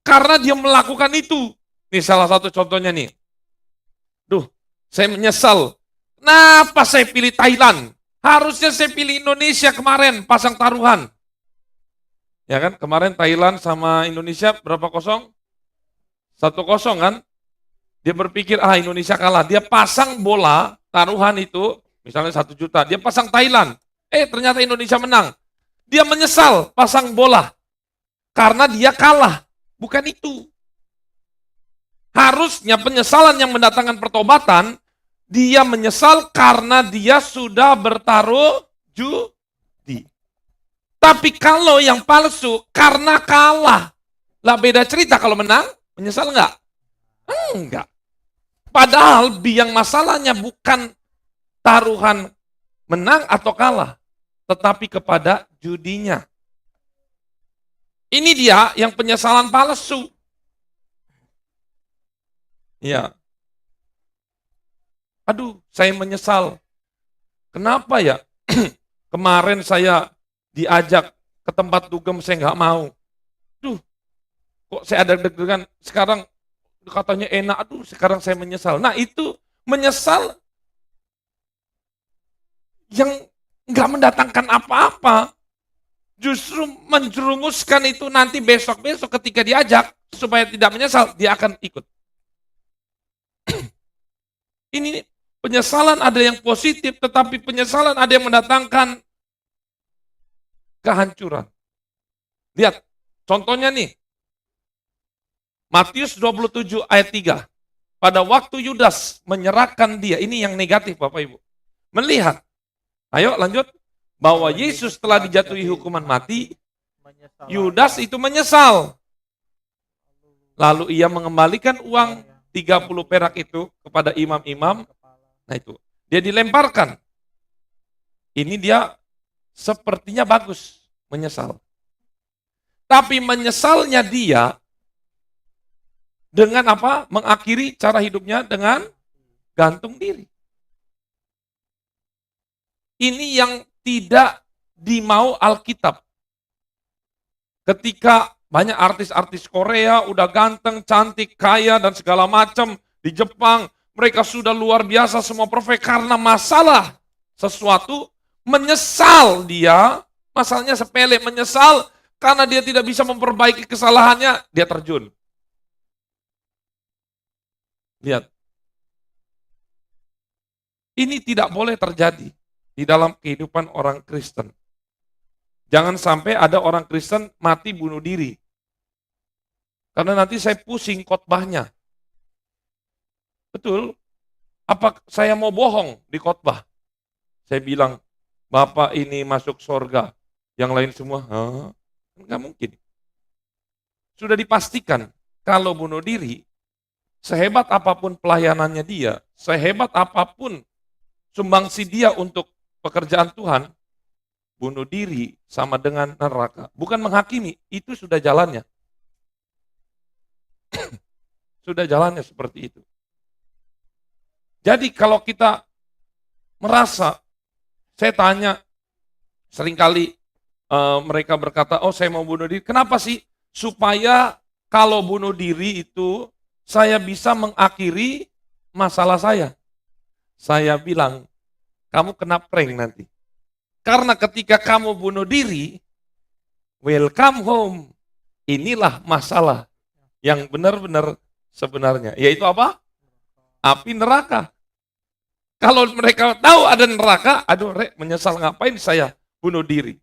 karena dia melakukan itu. Ini salah satu contohnya nih. Saya menyesal. Kenapa saya pilih Thailand? Harusnya saya pilih Indonesia kemarin, pasang taruhan. Ya kan, kemarin Thailand sama Indonesia berapa kosong? 1-0 kan? Dia berpikir, Indonesia kalah. Dia pasang bola, taruhan itu, misalnya 1 juta. Dia pasang Thailand. Ternyata Indonesia menang. Dia menyesal pasang bola. Karena dia kalah. Bukan itu. Harusnya penyesalan yang mendatangkan pertobatan, dia menyesal karena dia sudah bertaruh judi. Tapi kalau yang palsu, karena kalah. Lah beda cerita kalau menang, menyesal enggak? Enggak. Padahal biang masalahnya bukan taruhan menang atau kalah, tetapi kepada judinya. Ini dia yang penyesalan palsu. Ya. Aduh, saya menyesal. Kenapa ya? Kemarin saya diajak ke tempat dugem, saya nggak mau. Kok saya ada deg-degan, sekarang katanya enak, sekarang saya menyesal. Nah itu menyesal yang nggak mendatangkan apa-apa. Justru menjerumuskan itu nanti besok-besok ketika diajak, supaya tidak menyesal, dia akan ikut. Ini penyesalan ada yang positif, tetapi penyesalan ada yang mendatangkan kehancuran. Lihat, contohnya nih. Matius 27 ayat 3. Pada waktu Yudas menyerahkan dia, ini yang negatif Bapak Ibu. Melihat, ayo lanjut, bahwa Yesus telah dijatuhi hukuman mati, Yudas itu menyesal. Lalu ia mengembalikan uang 30 perak itu kepada imam-imam. Nah itu, dia dilemparkan. Ini dia sepertinya bagus, menyesal. Tapi menyesalnya dia dengan apa? Mengakhiri cara hidupnya dengan gantung diri. Ini yang tidak dimau Alkitab. Ketika banyak artis-artis Korea udah ganteng, cantik, kaya dan segala macam di Jepang, mereka sudah luar biasa semua perfect karena masalah sesuatu, menyesal dia, masalahnya sepele, menyesal karena dia tidak bisa memperbaiki kesalahannya, dia terjun. Lihat. Ini tidak boleh terjadi di dalam kehidupan orang Kristen. Jangan sampai ada orang Kristen mati bunuh diri. Karena nanti saya pusing khotbahnya. Betul. Apa saya mau bohong di khotbah? Saya bilang, Bapak ini masuk surga. Yang lain semua, enggak mungkin. sudah dipastikan kalau bunuh diri, sehebat apapun pelayanannya dia, sehebat apapun sumbangsi dia untuk pekerjaan Tuhan, bunuh diri sama dengan neraka. Bukan menghakimi, itu sudah jalannya. Sudah jalannya seperti itu. Jadi kalau kita merasa, saya tanya, seringkali mereka berkata, oh saya mau bunuh diri. Kenapa sih? Supaya kalau bunuh diri itu, saya bisa mengakhiri masalah saya. Saya bilang, kamu kena prank nanti. Karena ketika kamu bunuh diri, welcome home. Inilah masalah yang benar-benar sebenarnya. Yaitu apa? Api neraka. Kalau mereka tahu ada neraka, aduh menyesal ngapain saya bunuh diri.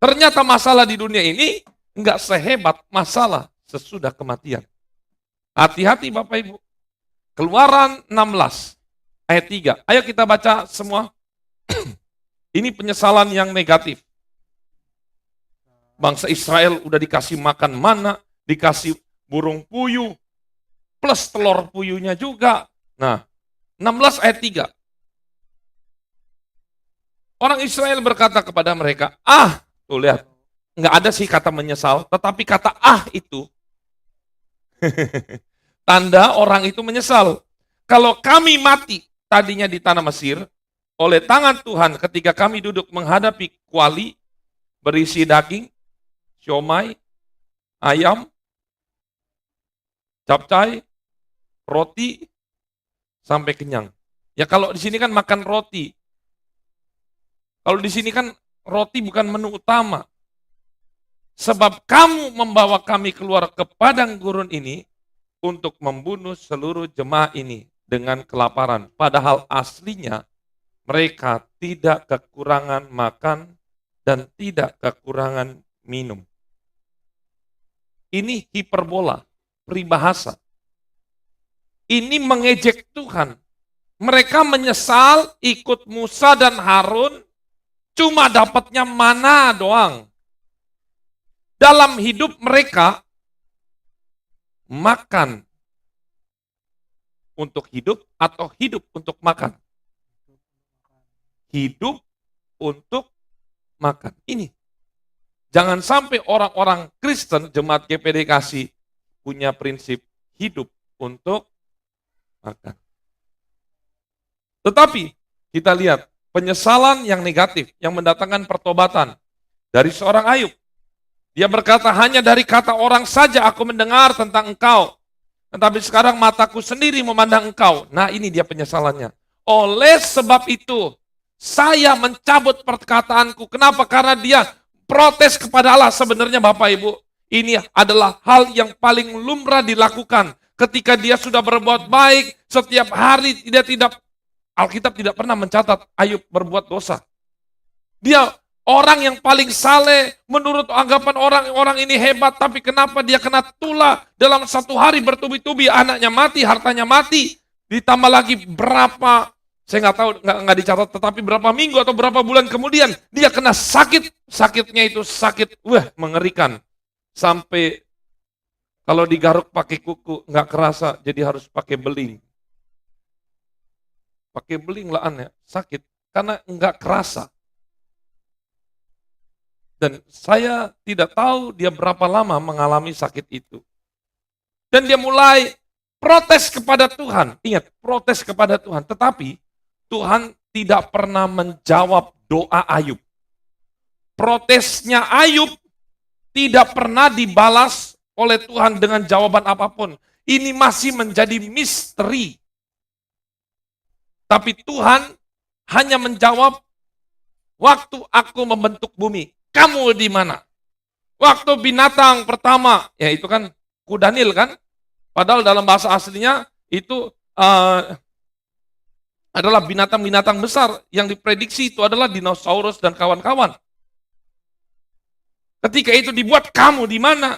Ternyata masalah di dunia ini enggak sehebat masalah sesudah kematian. Hati-hati Bapak Ibu. Keluaran 16 ayat 3. Ayo kita baca semua. Ini penyesalan yang negatif. Bangsa Israel udah dikasih makan mana, dikasih burung puyuh, plus telur puyuhnya juga. Nah, 16 ayat 3. Orang Israel berkata kepada mereka, tuh lihat, nggak ada sih kata menyesal, tetapi kata itu, tanda orang itu menyesal. Kalau kami mati tadinya di tanah Mesir, oleh tangan Tuhan ketika kami duduk menghadapi kuali, berisi daging, siomay, ayam, capcay, roti, sampai kenyang. Ya kalau di sini kan makan roti. Kalau di sini kan roti bukan menu utama. Sebab kamu membawa kami keluar ke padang gurun ini untuk membunuh seluruh jemaah ini dengan kelaparan. Padahal aslinya mereka tidak kekurangan makan dan tidak kekurangan minum. Ini hiperbola, peribahasa. Ini mengejek Tuhan. Mereka menyesal ikut Musa dan Harun, cuma dapatnya mana doang. Dalam hidup mereka, makan untuk hidup atau hidup untuk makan? Hidup untuk makan. Ini. Jangan sampai orang-orang Kristen, jemaat GPD kasih, punya prinsip hidup untuk makan. Tetapi, kita lihat, penyesalan yang negatif, yang mendatangkan pertobatan dari seorang Ayub. Dia berkata, hanya dari kata orang saja aku mendengar tentang engkau. Tetapi sekarang mataku sendiri memandang engkau. Nah ini dia penyesalannya. Oleh sebab itu, saya mencabut perkataanku. Kenapa? Karena dia protes kepada Allah. Sebenarnya Bapak Ibu, ini adalah hal yang paling lumrah dilakukan. Ketika dia sudah berbuat baik, setiap hari Alkitab tidak pernah mencatat Ayub berbuat dosa. Dia orang yang paling saleh, menurut anggapan orang ini hebat, tapi kenapa dia kena tula dalam satu hari bertubi-tubi, anaknya mati, hartanya mati, ditambah lagi berapa, saya nggak tahu, nggak dicatat, tetapi berapa minggu atau berapa bulan kemudian dia kena sakit, sakitnya itu sakit, mengerikan, sampai kalau digaruk pakai kuku nggak kerasa, jadi harus pakai beling. Pakai beling lah aneh, sakit, karena nggak kerasa. Dan saya tidak tahu dia berapa lama mengalami sakit itu. Dan dia mulai protes kepada Tuhan. Ingat, protes kepada Tuhan. Tetapi Tuhan tidak pernah menjawab doa Ayub. Protesnya Ayub tidak pernah dibalas oleh Tuhan dengan jawaban apapun. Ini masih menjadi misteri. Tapi Tuhan hanya menjawab, waktu aku membentuk bumi, kamu di mana? Waktu binatang pertama, ya itu kan kudanil kan? Padahal dalam bahasa aslinya itu adalah binatang-binatang besar yang diprediksi itu adalah dinosaurus dan kawan-kawan. Ketika itu dibuat, kamu di mana?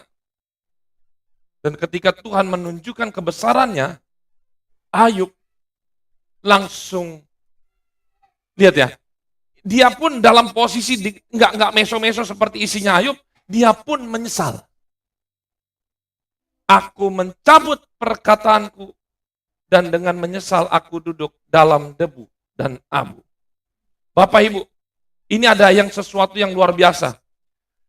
Dan ketika Tuhan menunjukkan kebesarannya, Ayub langsung, lihat ya, dia pun dalam posisi nggak meso-meso seperti isinya Ayub, dia pun menyesal. Aku mencabut perkataanku, dan dengan menyesal aku duduk dalam debu dan abu. Bapak Ibu, ini ada sesuatu yang luar biasa.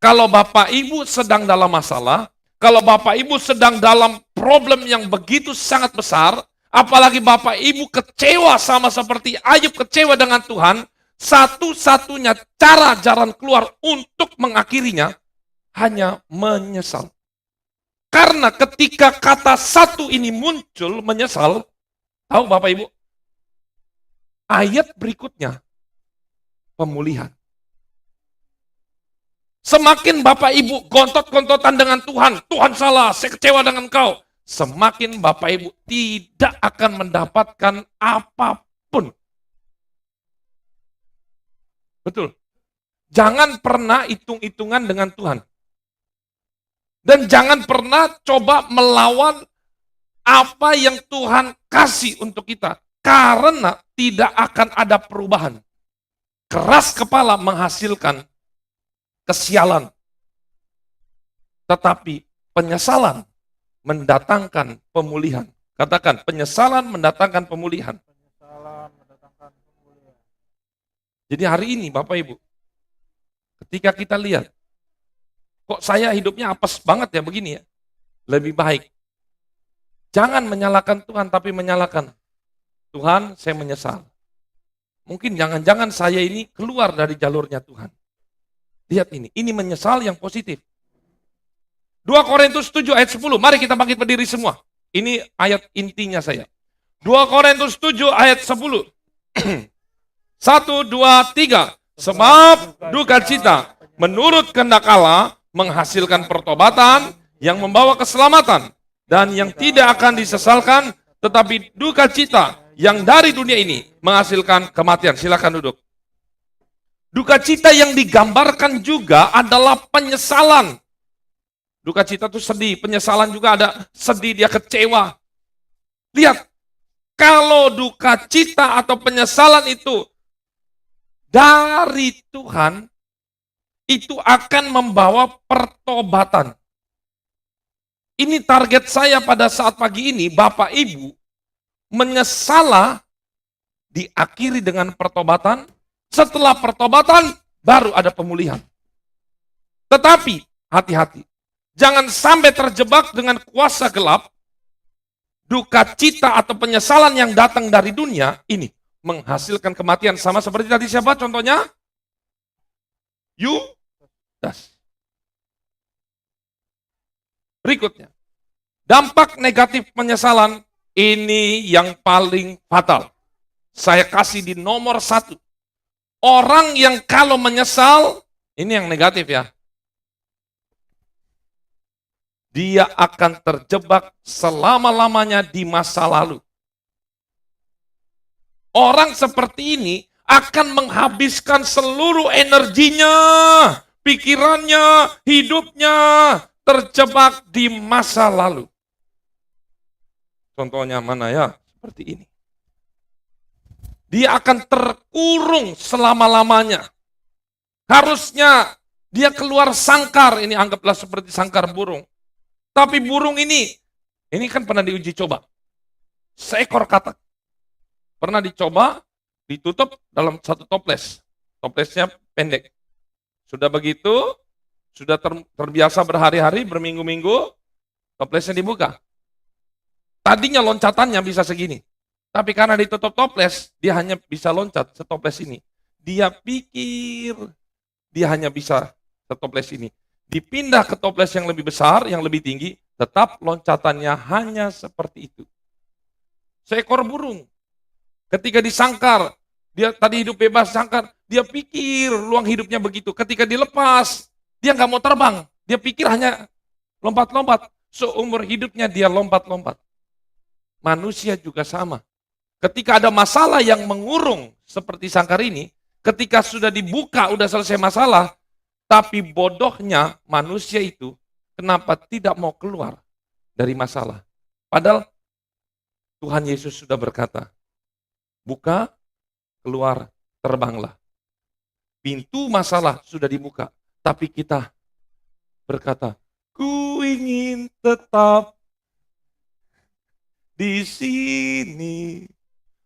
Kalau Bapak Ibu sedang dalam masalah, kalau Bapak Ibu sedang dalam problem yang begitu sangat besar, apalagi Bapak Ibu kecewa sama seperti Ayub kecewa dengan Tuhan, satu-satunya cara jalan keluar untuk mengakhirinya hanya menyesal. Karena ketika kata satu ini muncul, menyesal, tahu Bapak Ibu, ayat berikutnya, pemulihan. Semakin Bapak Ibu gontot-gontotan dengan Tuhan, Tuhan salah, saya kecewa dengan kau. Semakin Bapak Ibu tidak akan mendapatkan apapun. Betul. Jangan pernah hitung-hitungan dengan Tuhan. Dan jangan pernah coba melawan apa yang Tuhan kasih untuk kita. Karena tidak akan ada perubahan. Keras kepala menghasilkan kesialan. Tetapi penyesalan mendatangkan pemulihan. Katakan, penyesalan mendatangkan pemulihan. Jadi hari ini Bapak Ibu, ketika kita lihat, kok saya hidupnya apes banget ya begini ya. Lebih baik. Jangan menyalahkan Tuhan, tapi menyalahkan Tuhan, saya menyesal. Mungkin jangan-jangan saya ini keluar dari jalurnya Tuhan. Lihat ini menyesal yang positif. 2 Korintus 7 ayat 10, mari kita bangkit berdiri semua. Ini ayat intinya saya. 2 Korintus 7 ayat 10. 1, 2, 3. Sebab duka cita menurut kehendak Allah menghasilkan pertobatan yang membawa keselamatan. Dan yang tidak akan disesalkan, tetapi duka cita yang dari dunia ini menghasilkan kematian. Silakan duduk. Duka cita yang digambarkan juga adalah penyesalan. Duka cita itu sedih, penyesalan juga ada sedih, dia kecewa. Lihat, kalau duka cita atau penyesalan itu dari Tuhan, itu akan membawa pertobatan. Ini target saya pada saat pagi ini, Bapak Ibu, menyesalah diakhiri dengan pertobatan, setelah pertobatan baru ada pemulihan. Tetapi hati-hati, jangan sampai terjebak dengan kuasa gelap, duka cita atau penyesalan yang datang dari dunia ini menghasilkan kematian. Sama seperti tadi siapa contohnya? Yudas. Berikutnya, dampak negatif penyesalan ini yang paling fatal. Saya kasih di nomor 1. Orang yang kalau menyesal, ini yang negatif ya. Dia akan terjebak selama-lamanya di masa lalu. Orang seperti ini akan menghabiskan seluruh energinya, pikirannya, hidupnya, terjebak di masa lalu. Contohnya mana ya? Seperti ini. Dia akan terkurung selama-lamanya. Harusnya dia keluar sangkar, ini anggaplah seperti sangkar burung. Tapi burung ini kan pernah diuji coba. Seekor katak. Pernah dicoba, ditutup dalam satu toples. Toplesnya pendek. Sudah begitu, sudah terbiasa berhari-hari, berminggu-minggu, toplesnya dibuka. Tadinya loncatannya bisa segini. Tapi karena ditutup toples, dia hanya bisa loncat setoples ini. Dia pikir dia hanya bisa setoples ini. Dipindah ke toples yang lebih besar, yang lebih tinggi, tetap loncatannya hanya seperti itu. Seekor burung, ketika disangkar, dia tadi hidup bebas sangkar, dia pikir ruang hidupnya begitu. Ketika dilepas, dia nggak mau terbang. Dia pikir hanya lompat-lompat. Seumur hidupnya dia lompat-lompat. Manusia juga sama. Ketika ada masalah yang mengurung seperti sangkar ini, ketika sudah dibuka, udah selesai masalah, tapi bodohnya manusia itu kenapa tidak mau keluar dari masalah. Padahal Tuhan Yesus sudah berkata, buka, keluar, terbanglah. Pintu masalah sudah dibuka, tapi kita berkata, ku ingin tetap di sini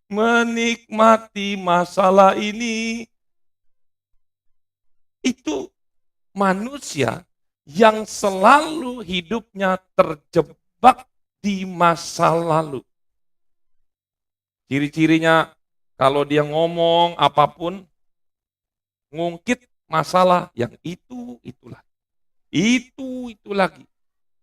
menikmati masalah ini. Itu manusia yang selalu hidupnya terjebak di masa lalu. Ciri-cirinya kalau dia ngomong apapun, ngungkit masalah yang itu lagi. Itu lagi.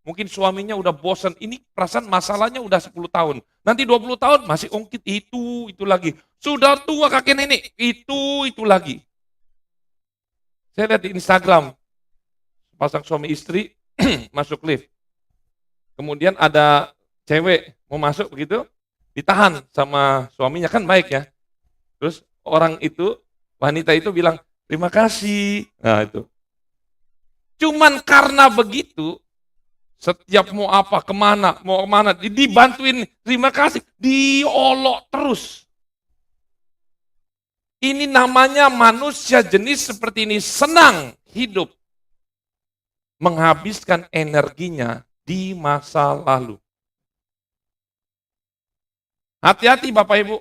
Mungkin suaminya udah bosan, ini perasaan masalahnya udah 10 tahun. Nanti 20 tahun masih ungkit itu lagi. Sudah tua kakek nenek, itu lagi. Saya lihat di Instagram, pasang suami istri masuk lift. Kemudian ada cewek mau masuk begitu, ditahan sama suaminya, kan baik ya. Terus orang itu, wanita itu bilang, terima kasih. Nah itu. Cuman karena begitu, setiap mau apa, mau kemana, dibantuin, terima kasih, diolok terus. Ini namanya manusia jenis seperti ini senang hidup, menghabiskan energinya di masa lalu. Hati-hati Bapak Ibu.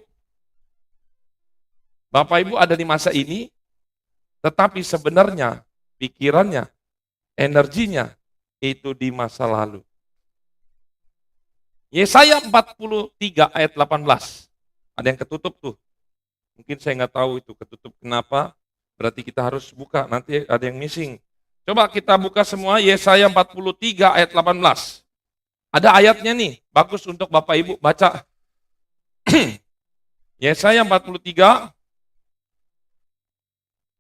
Bapak Ibu ada di masa ini, tetapi sebenarnya pikirannya, energinya, itu di masa lalu. Yesaya 43 ayat 18. Ada yang ketutup tuh. Mungkin saya nggak tahu itu ketutup kenapa. Berarti kita harus buka, nanti ada yang missing. Coba kita buka semua Yesaya 43 ayat 18. Ada ayatnya nih, bagus untuk Bapak Ibu baca. Yesaya 43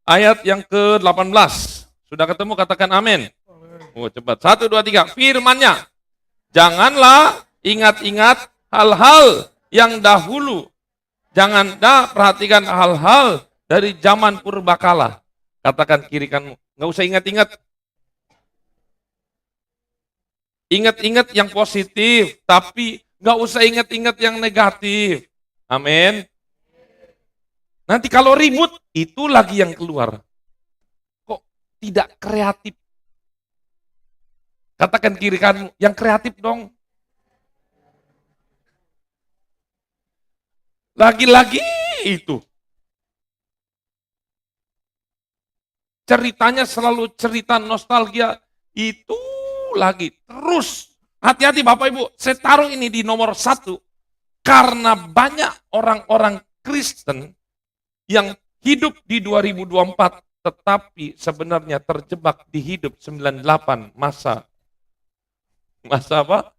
ayat yang ke-18. Sudah ketemu, katakan amin. Oh cepat, 1, 2, 3. Firman-Nya, janganlah ingat-ingat hal-hal yang dahulu. Jangan perhatikan hal-hal dari zaman purbakala. Katakan kiri kananmu, nggak usah ingat-ingat. Ingat-ingat yang positif, tapi nggak usah ingat-ingat yang negatif. Amin. Nanti kalau ribut, itu lagi yang keluar. Kok tidak kreatif? Katakan kiri kananmu, yang kreatif dong. Lagi-lagi itu. Ceritanya selalu cerita nostalgia. Itu lagi. Terus. Hati-hati Bapak Ibu. Saya taruh ini di nomor 1. Karena banyak orang-orang Kristen yang hidup di 2024. Tetapi sebenarnya terjebak di hidup 98 masa apa?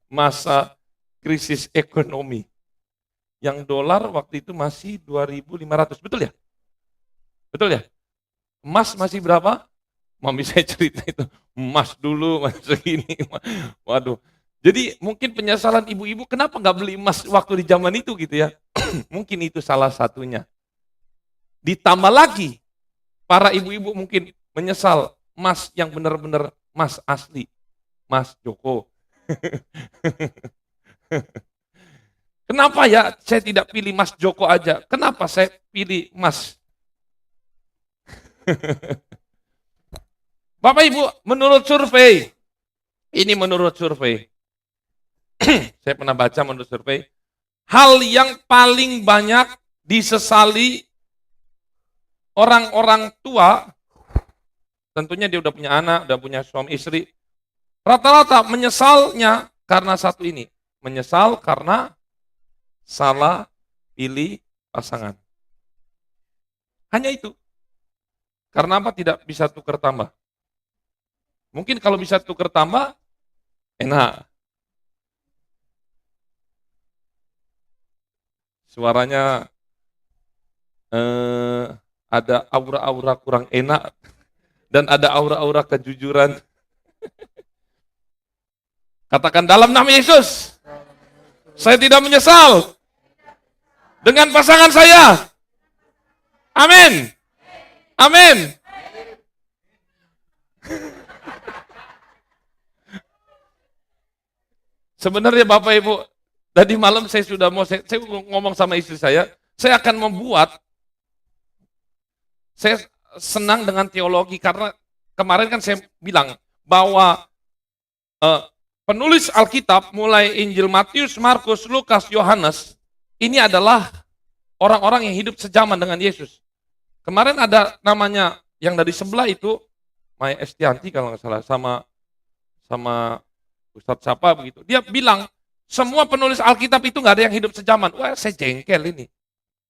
Masa krisis ekonomi. Yang dolar waktu itu masih 2.500, betul ya? Betul ya? Emas masih berapa? Mami saya cerita itu, emas dulu masih segini. Waduh. Jadi mungkin penyesalan ibu-ibu, kenapa nggak beli emas waktu di zaman itu gitu ya? Mungkin itu salah satunya. Ditambah lagi, para ibu-ibu mungkin menyesal emas yang benar-benar emas asli. Mas Joko. Kenapa ya saya tidak pilih Mas Joko aja? Kenapa saya pilih Mas? Bapak Ibu, menurut survei, ini menurut survei, saya pernah baca menurut survei, hal yang paling banyak disesali orang-orang tua, tentunya dia udah punya anak, udah punya suami istri, rata-rata menyesalnya karena satu ini, menyesal karena salah pilih pasangan. Hanya itu. Karena apa? Tidak bisa tukar tambah. Mungkin kalau bisa tukar tambah, enak. Suaranya ada aura-aura kurang enak dan ada aura-aura kejujuran. Katakan dalam nama Yesus, saya tidak menyesal dengan pasangan saya. Amin. Amin. Sebenarnya Bapak Ibu, tadi malam saya sudah saya ngomong sama istri saya akan membuat, saya senang dengan teologi karena kemarin kan saya bilang bahwa penulis Alkitab mulai Injil Matius, Markus, Lukas, Yohanes, ini adalah orang-orang yang hidup sejaman dengan Yesus. Kemarin ada namanya yang dari sebelah itu, Maya Estianti kalau nggak salah, sama Ustadz siapa begitu. Dia bilang, semua penulis Alkitab itu nggak ada yang hidup sejaman. Wah, saya jengkel ini.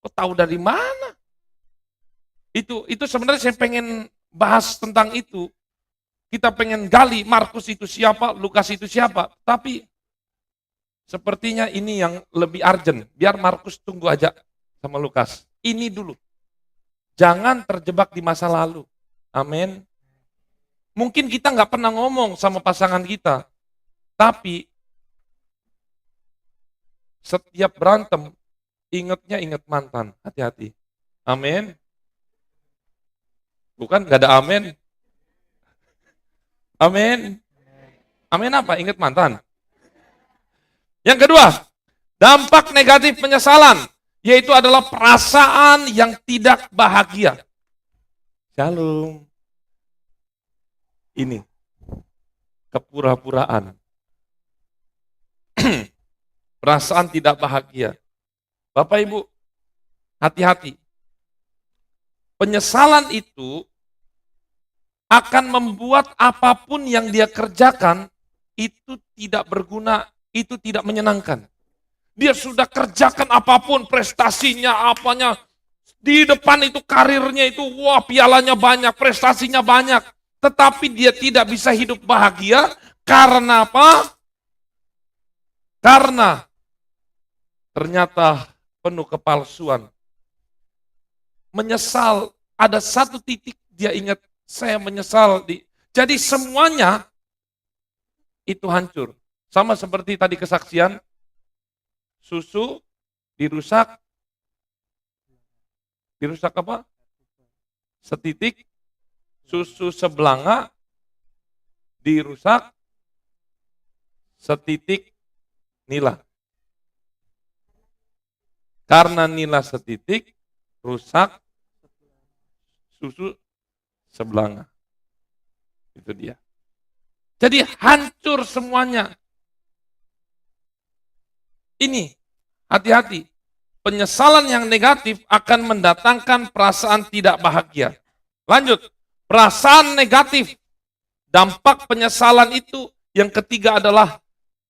Kok tahu dari mana? Itu sebenarnya saya pengen bahas tentang itu. Kita pengen gali Markus itu siapa, Lukas itu siapa. Tapi sepertinya ini yang lebih urgent. Biar Markus tunggu aja sama Lukas. Ini dulu. Jangan terjebak di masa lalu. Amin. Mungkin kita nggak pernah ngomong sama pasangan kita. Tapi setiap berantem, ingat mantan. Hati-hati. Amin. Bukan nggak ada amin. Amin. Amin apa? Ingat mantan. Yang kedua, dampak negatif penyesalan, yaitu adalah perasaan yang tidak bahagia. Shalom. Ini, kepura-puraan. Perasaan tidak bahagia. Bapak Ibu, hati-hati. Penyesalan itu akan membuat apapun yang dia kerjakan itu tidak berguna, itu tidak menyenangkan. Dia sudah kerjakan apapun, prestasinya, apanya, di depan itu karirnya itu, wah pialanya banyak, prestasinya banyak. Tetapi dia tidak bisa hidup bahagia, karena apa? Karena ternyata penuh kepalsuan. Menyesal, ada satu titik dia ingat, saya menyesal. Jadi semuanya itu hancur. Sama seperti tadi kesaksian, susu dirusak apa? Setitik, susu sebelanga dirusak, setitik nila. Karena nila setitik, rusak susu sebelanga. Itu dia. Jadi hancur semuanya. Ini, hati-hati. Penyesalan yang negatif akan mendatangkan perasaan tidak bahagia. Lanjut, perasaan negatif. Dampak penyesalan itu yang ketiga adalah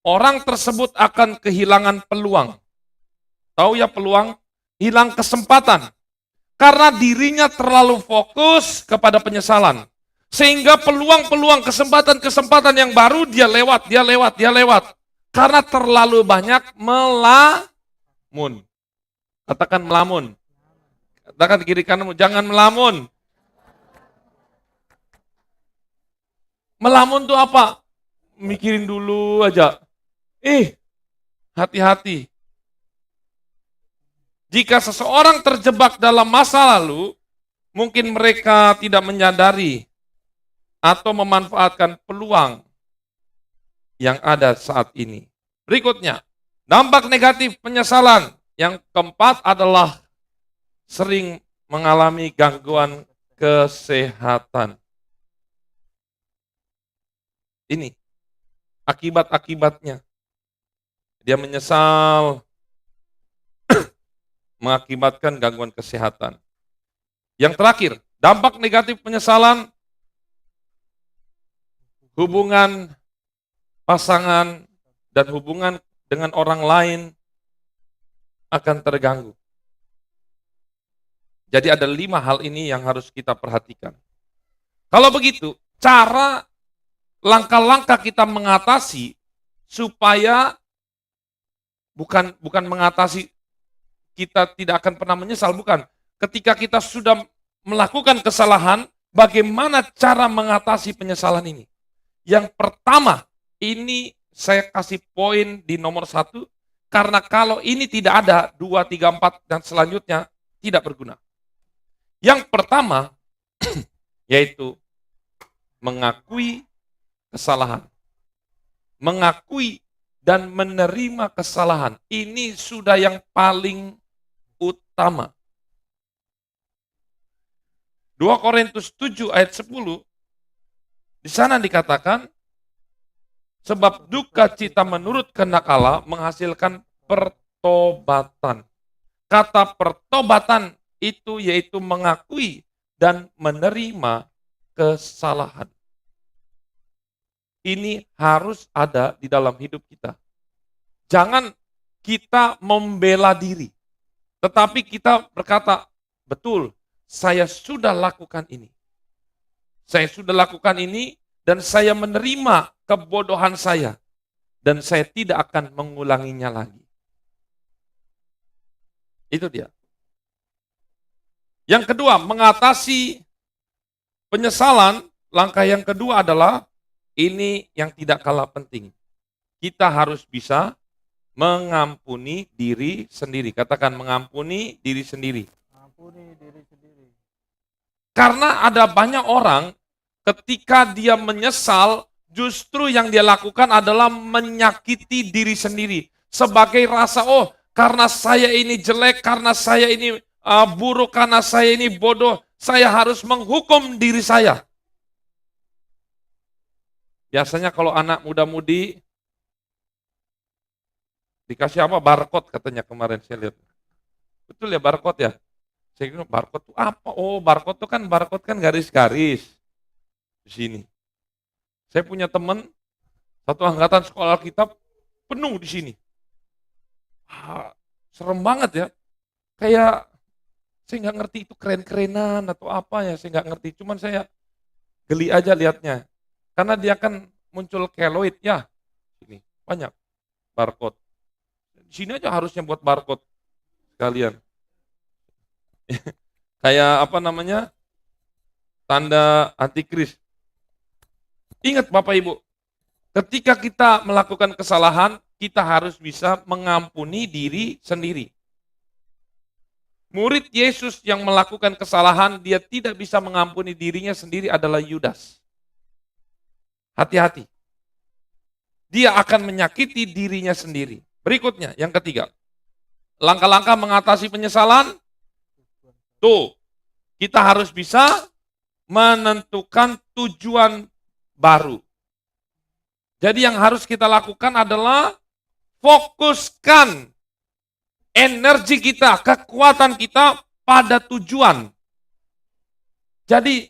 orang tersebut akan kehilangan peluang. Tahu ya peluang? Hilang kesempatan. Karena dirinya terlalu fokus kepada penyesalan. Sehingga peluang-peluang, kesempatan-kesempatan yang baru dia lewat. Karena terlalu banyak melamun. Katakan melamun. Katakan kiri kananmu, jangan melamun. Melamun itu apa? Mikirin dulu aja. Hati-hati. Jika seseorang terjebak dalam masa lalu, mungkin mereka tidak menyadari atau memanfaatkan peluang yang ada saat ini. Berikutnya, dampak negatif penyesalan. Yang keempat adalah sering mengalami gangguan kesehatan. Ini akibat-akibatnya. Dia menyesal, mengakibatkan gangguan kesehatan. Yang terakhir, dampak negatif penyesalan, hubungan pasangan dan hubungan dengan orang lain akan terganggu. Jadi ada 5 hal ini yang harus kita perhatikan. Kalau begitu, cara langkah-langkah kita mengatasi supaya bukan mengatasi kita tidak akan pernah menyesal, bukan. Ketika kita sudah melakukan kesalahan, bagaimana cara mengatasi penyesalan ini? Yang pertama, ini saya kasih poin di nomor 1, karena kalau ini tidak ada, 2, 3, 4, dan selanjutnya tidak berguna. Yang pertama, yaitu mengakui kesalahan. Mengakui dan menerima kesalahan. Ini sudah yang paling utama. 2 Korintus 7 ayat 10, di sana dikatakan, Sebab duka cita menurut kehendak Allah menghasilkan pertobatan. Kata pertobatan itu yaitu mengakui dan menerima kesalahan. Ini harus ada di dalam hidup kita. Jangan kita membela diri, tetapi kita berkata, betul, saya sudah lakukan ini. Saya sudah lakukan ini dan saya menerima kebodohan saya. Dan saya tidak akan mengulanginya lagi. Itu dia. Yang kedua, mengatasi penyesalan, langkah yang kedua adalah, ini yang tidak kalah penting. Kita harus bisa mengampuni diri sendiri. Katakan mengampuni diri sendiri. Karena ada banyak orang ketika dia menyesal, justru yang dia lakukan adalah menyakiti diri sendiri. Sebagai rasa, oh karena saya ini jelek, karena saya ini buruk, karena saya ini bodoh, saya harus menghukum diri saya. Biasanya kalau anak muda-mudi, dikasih apa? Barcode katanya kemarin saya lihat. Betul ya barcode ya? Saya kira barcode itu apa? Oh barcode kan garis-garis. Di sini. Saya punya teman, satu angkatan sekolah kita penuh di sini. Serem banget ya. Kayak saya nggak ngerti itu keren-kerenan atau apa ya, saya nggak ngerti. Cuman saya geli aja lihatnya. Karena dia kan muncul keloid ya. Ini banyak barcode. Di sini aja harusnya buat barcode sekalian. Kayak apa namanya? Tanda antikris. Ingat Bapak Ibu, ketika kita melakukan kesalahan, kita harus bisa mengampuni diri sendiri. Murid Yesus yang melakukan kesalahan, dia tidak bisa mengampuni dirinya sendiri adalah Yudas. Hati-hati. Dia akan menyakiti dirinya sendiri. Berikutnya, yang ketiga. Langkah-langkah mengatasi penyesalan. Tuh, kita harus bisa menentukan tujuan baru. Jadi yang harus kita lakukan adalah fokuskan energi kita, kekuatan kita pada tujuan. Jadi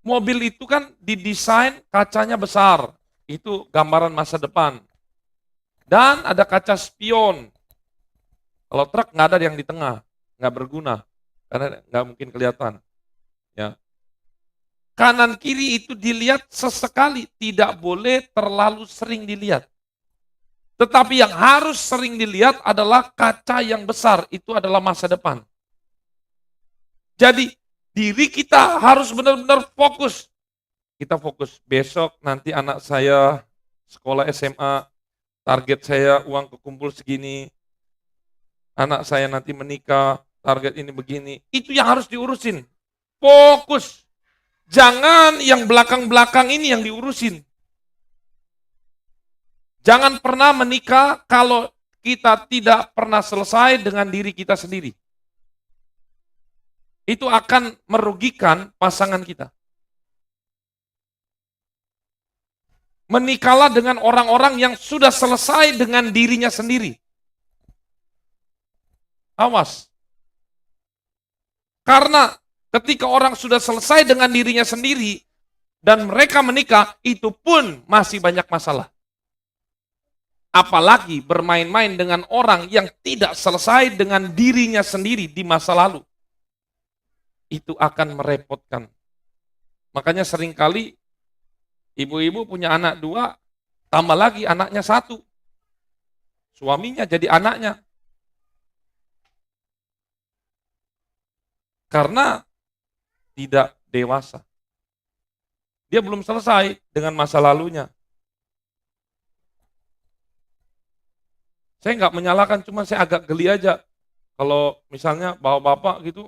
mobil itu kan didesain kacanya besar. Itu gambaran masa depan. Dan ada kaca spion. Kalau truk nggak ada yang di tengah, nggak berguna. Karena nggak mungkin kelihatan. Ya. Kanan kiri itu dilihat sesekali, tidak boleh terlalu sering dilihat. Tetapi yang harus sering dilihat adalah kaca yang besar, itu adalah masa depan. Jadi diri kita harus benar-benar fokus. Kita fokus, besok nanti anak saya sekolah SMA, target saya uang kekumpul segini, anak saya nanti menikah, target ini begini. Itu yang harus diurusin. Fokus. Jangan yang belakang-belakang ini yang diurusin. Jangan pernah menikah kalau kita tidak pernah selesai dengan diri kita sendiri. Itu akan merugikan pasangan kita. Menikahlah dengan orang-orang yang sudah selesai dengan dirinya sendiri. Awas. Karena ketika orang sudah selesai dengan dirinya sendiri dan mereka menikah, itu pun masih banyak masalah. Apalagi bermain-main dengan orang yang tidak selesai dengan dirinya sendiri di masa lalu. Itu akan merepotkan. Makanya seringkali ibu-ibu punya anak 2, tambah lagi anaknya 1. Suaminya jadi anaknya. Karena tidak dewasa. Dia belum selesai dengan masa lalunya. Saya nggak menyalahkan, cuma saya agak geli aja. Kalau misalnya bapak-bapak gitu,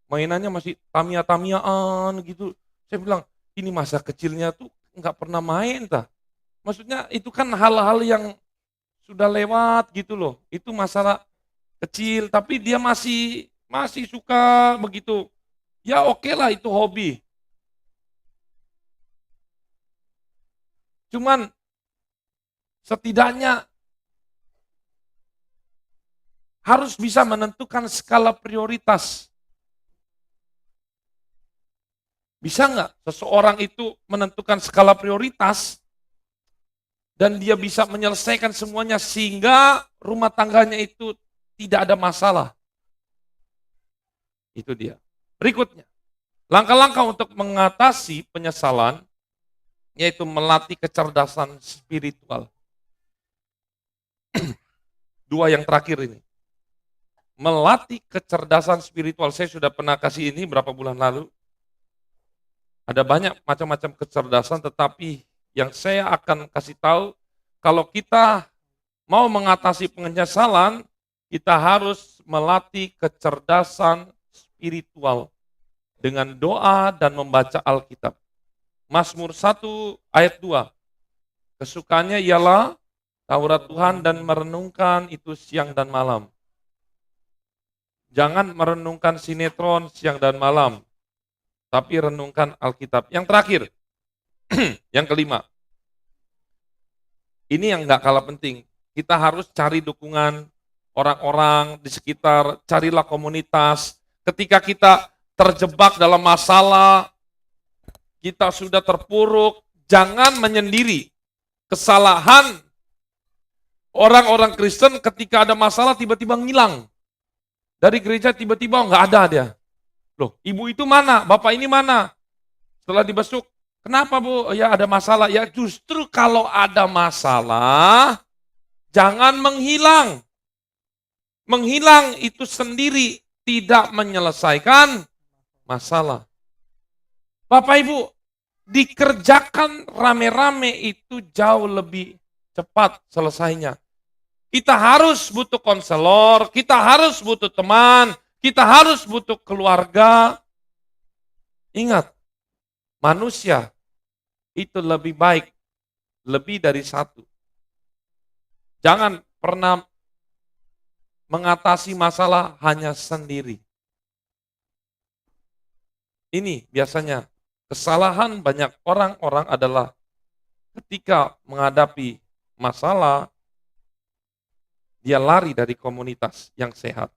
mainannya masih Tamiya-Tamiyaan gitu. Saya bilang, ini masa kecilnya tuh nggak pernah main tah. Maksudnya itu kan hal-hal yang sudah lewat gitu loh. Itu masalah kecil, tapi dia masih suka begitu. Ya oke lah itu hobi. Cuman setidaknya harus bisa menentukan skala prioritas. Bisa nggak seseorang itu menentukan skala prioritas dan dia bisa menyelesaikan semuanya sehingga rumah tangganya itu tidak ada masalah? Itu dia. Berikutnya, langkah-langkah untuk mengatasi penyesalan yaitu melatih kecerdasan spiritual. Dua yang terakhir ini. Melatih kecerdasan spiritual. Saya sudah pernah kasih ini berapa bulan lalu. Ada banyak macam-macam kecerdasan, tetapi yang saya akan kasih tahu, kalau kita mau mengatasi penyesalan, kita harus melatih kecerdasan spiritual dengan doa dan membaca Alkitab. Mazmur 1 ayat 2. Kesukaannya ialah Taurat Tuhan dan merenungkan itu siang dan malam. Jangan merenungkan sinetron siang dan malam, tapi renungkan Alkitab. Yang terakhir, yang kelima. Ini yang gak kalah penting. Kita harus cari dukungan orang-orang di sekitar, carilah komunitas. Ketika kita terjebak dalam masalah, kita sudah terpuruk, jangan menyendiri. Kesalahan orang-orang Kristen ketika ada masalah tiba-tiba ngilang. Dari gereja tiba-tiba nggak ada dia. Loh, ibu itu mana? Bapak ini mana? Setelah dibesuk, kenapa Bu? Ya ada masalah. Ya justru kalau ada masalah, jangan menghilang. Menghilang itu sendiri tidak menyelesaikan masalah. Bapak Ibu, dikerjakan rame-rame itu jauh lebih cepat selesainya. Kita harus butuh konselor, kita harus butuh teman, kita harus butuh keluarga. Ingat, manusia itu lebih baik, lebih dari satu. Jangan pernah mengatasi masalah hanya sendiri. Ini biasanya kesalahan banyak orang-orang adalah ketika menghadapi masalah, dia lari dari komunitas yang sehat.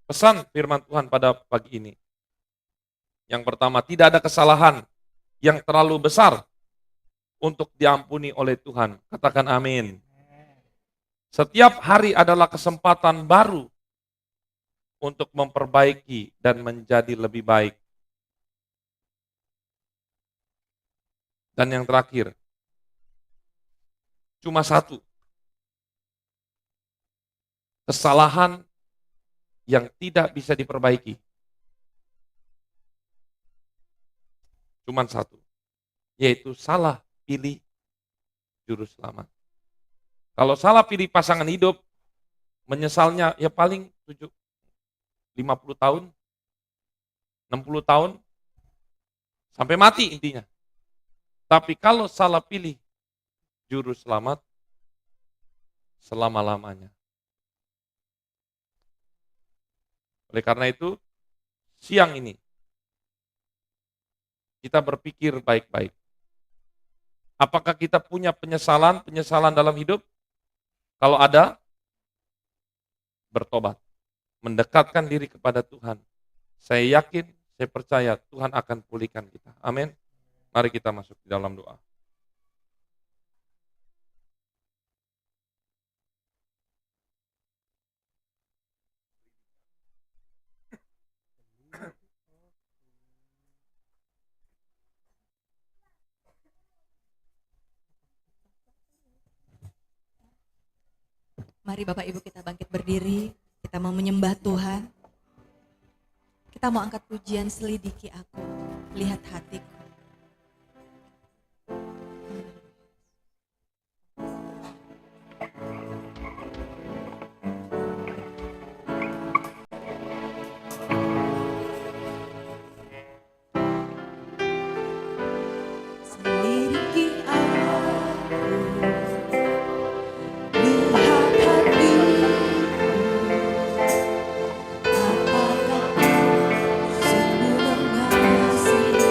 Pesan firman Tuhan pada pagi ini. Yang pertama, tidak ada kesalahan yang terlalu besar untuk diampuni oleh Tuhan. Katakan amin. Setiap hari adalah kesempatan baru untuk memperbaiki dan menjadi lebih baik. Dan yang terakhir, cuma satu. Kesalahan yang tidak bisa diperbaiki. Cuman satu. Yaitu salah pilih juru selamat. Kalau salah pilih pasangan hidup, menyesalnya ya paling 50 tahun, 60 tahun, sampai mati intinya. Tapi kalau salah pilih juru selamat, selama-lamanya. Oleh karena itu, siang ini, kita berpikir baik-baik. Apakah kita punya penyesalan dalam hidup? Kalau ada, bertobat. Mendekatkan diri kepada Tuhan. Saya yakin, saya percaya Tuhan akan pulihkan kita. Amin. Mari kita masuk di dalam doa. Mari Bapak Ibu kita bangkit berdiri, kita mau menyembah Tuhan. Kita mau angkat pujian selidiki aku, lihat hatiku. Selidiki aku, lihat hatiku. Apakah sungguh mengasihi?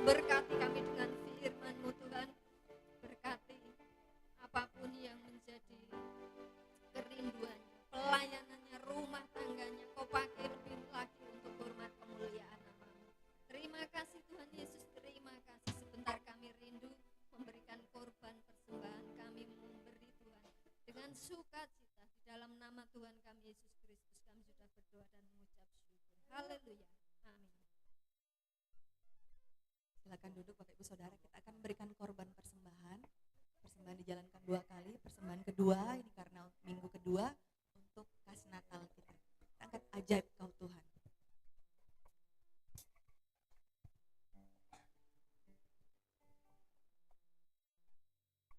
Berkati kami dengan firman-Mu Tuhan. Berkati apapun yang menjadi kerinduan, pelayanannya, rumah tangganya, Kau pakai lebih lagi untuk hormat kemuliaan nama-Mu. Terima kasih Tuhan Yesus, terima kasih. Sebentar kami rindu memberikan korban persembahan, kami memberi Tuhan dengan sukacita. Di dalam nama Tuhan kami Yesus Kristus kami sudah berdoa dan mengucap syukur. Haleluya. Amin. Silakan duduk Bapak Ibu Saudara, kita akan memberikan korban persembahan. Persembahan dijalankan 2 kali, persembahan kedua ini karena minggu kedua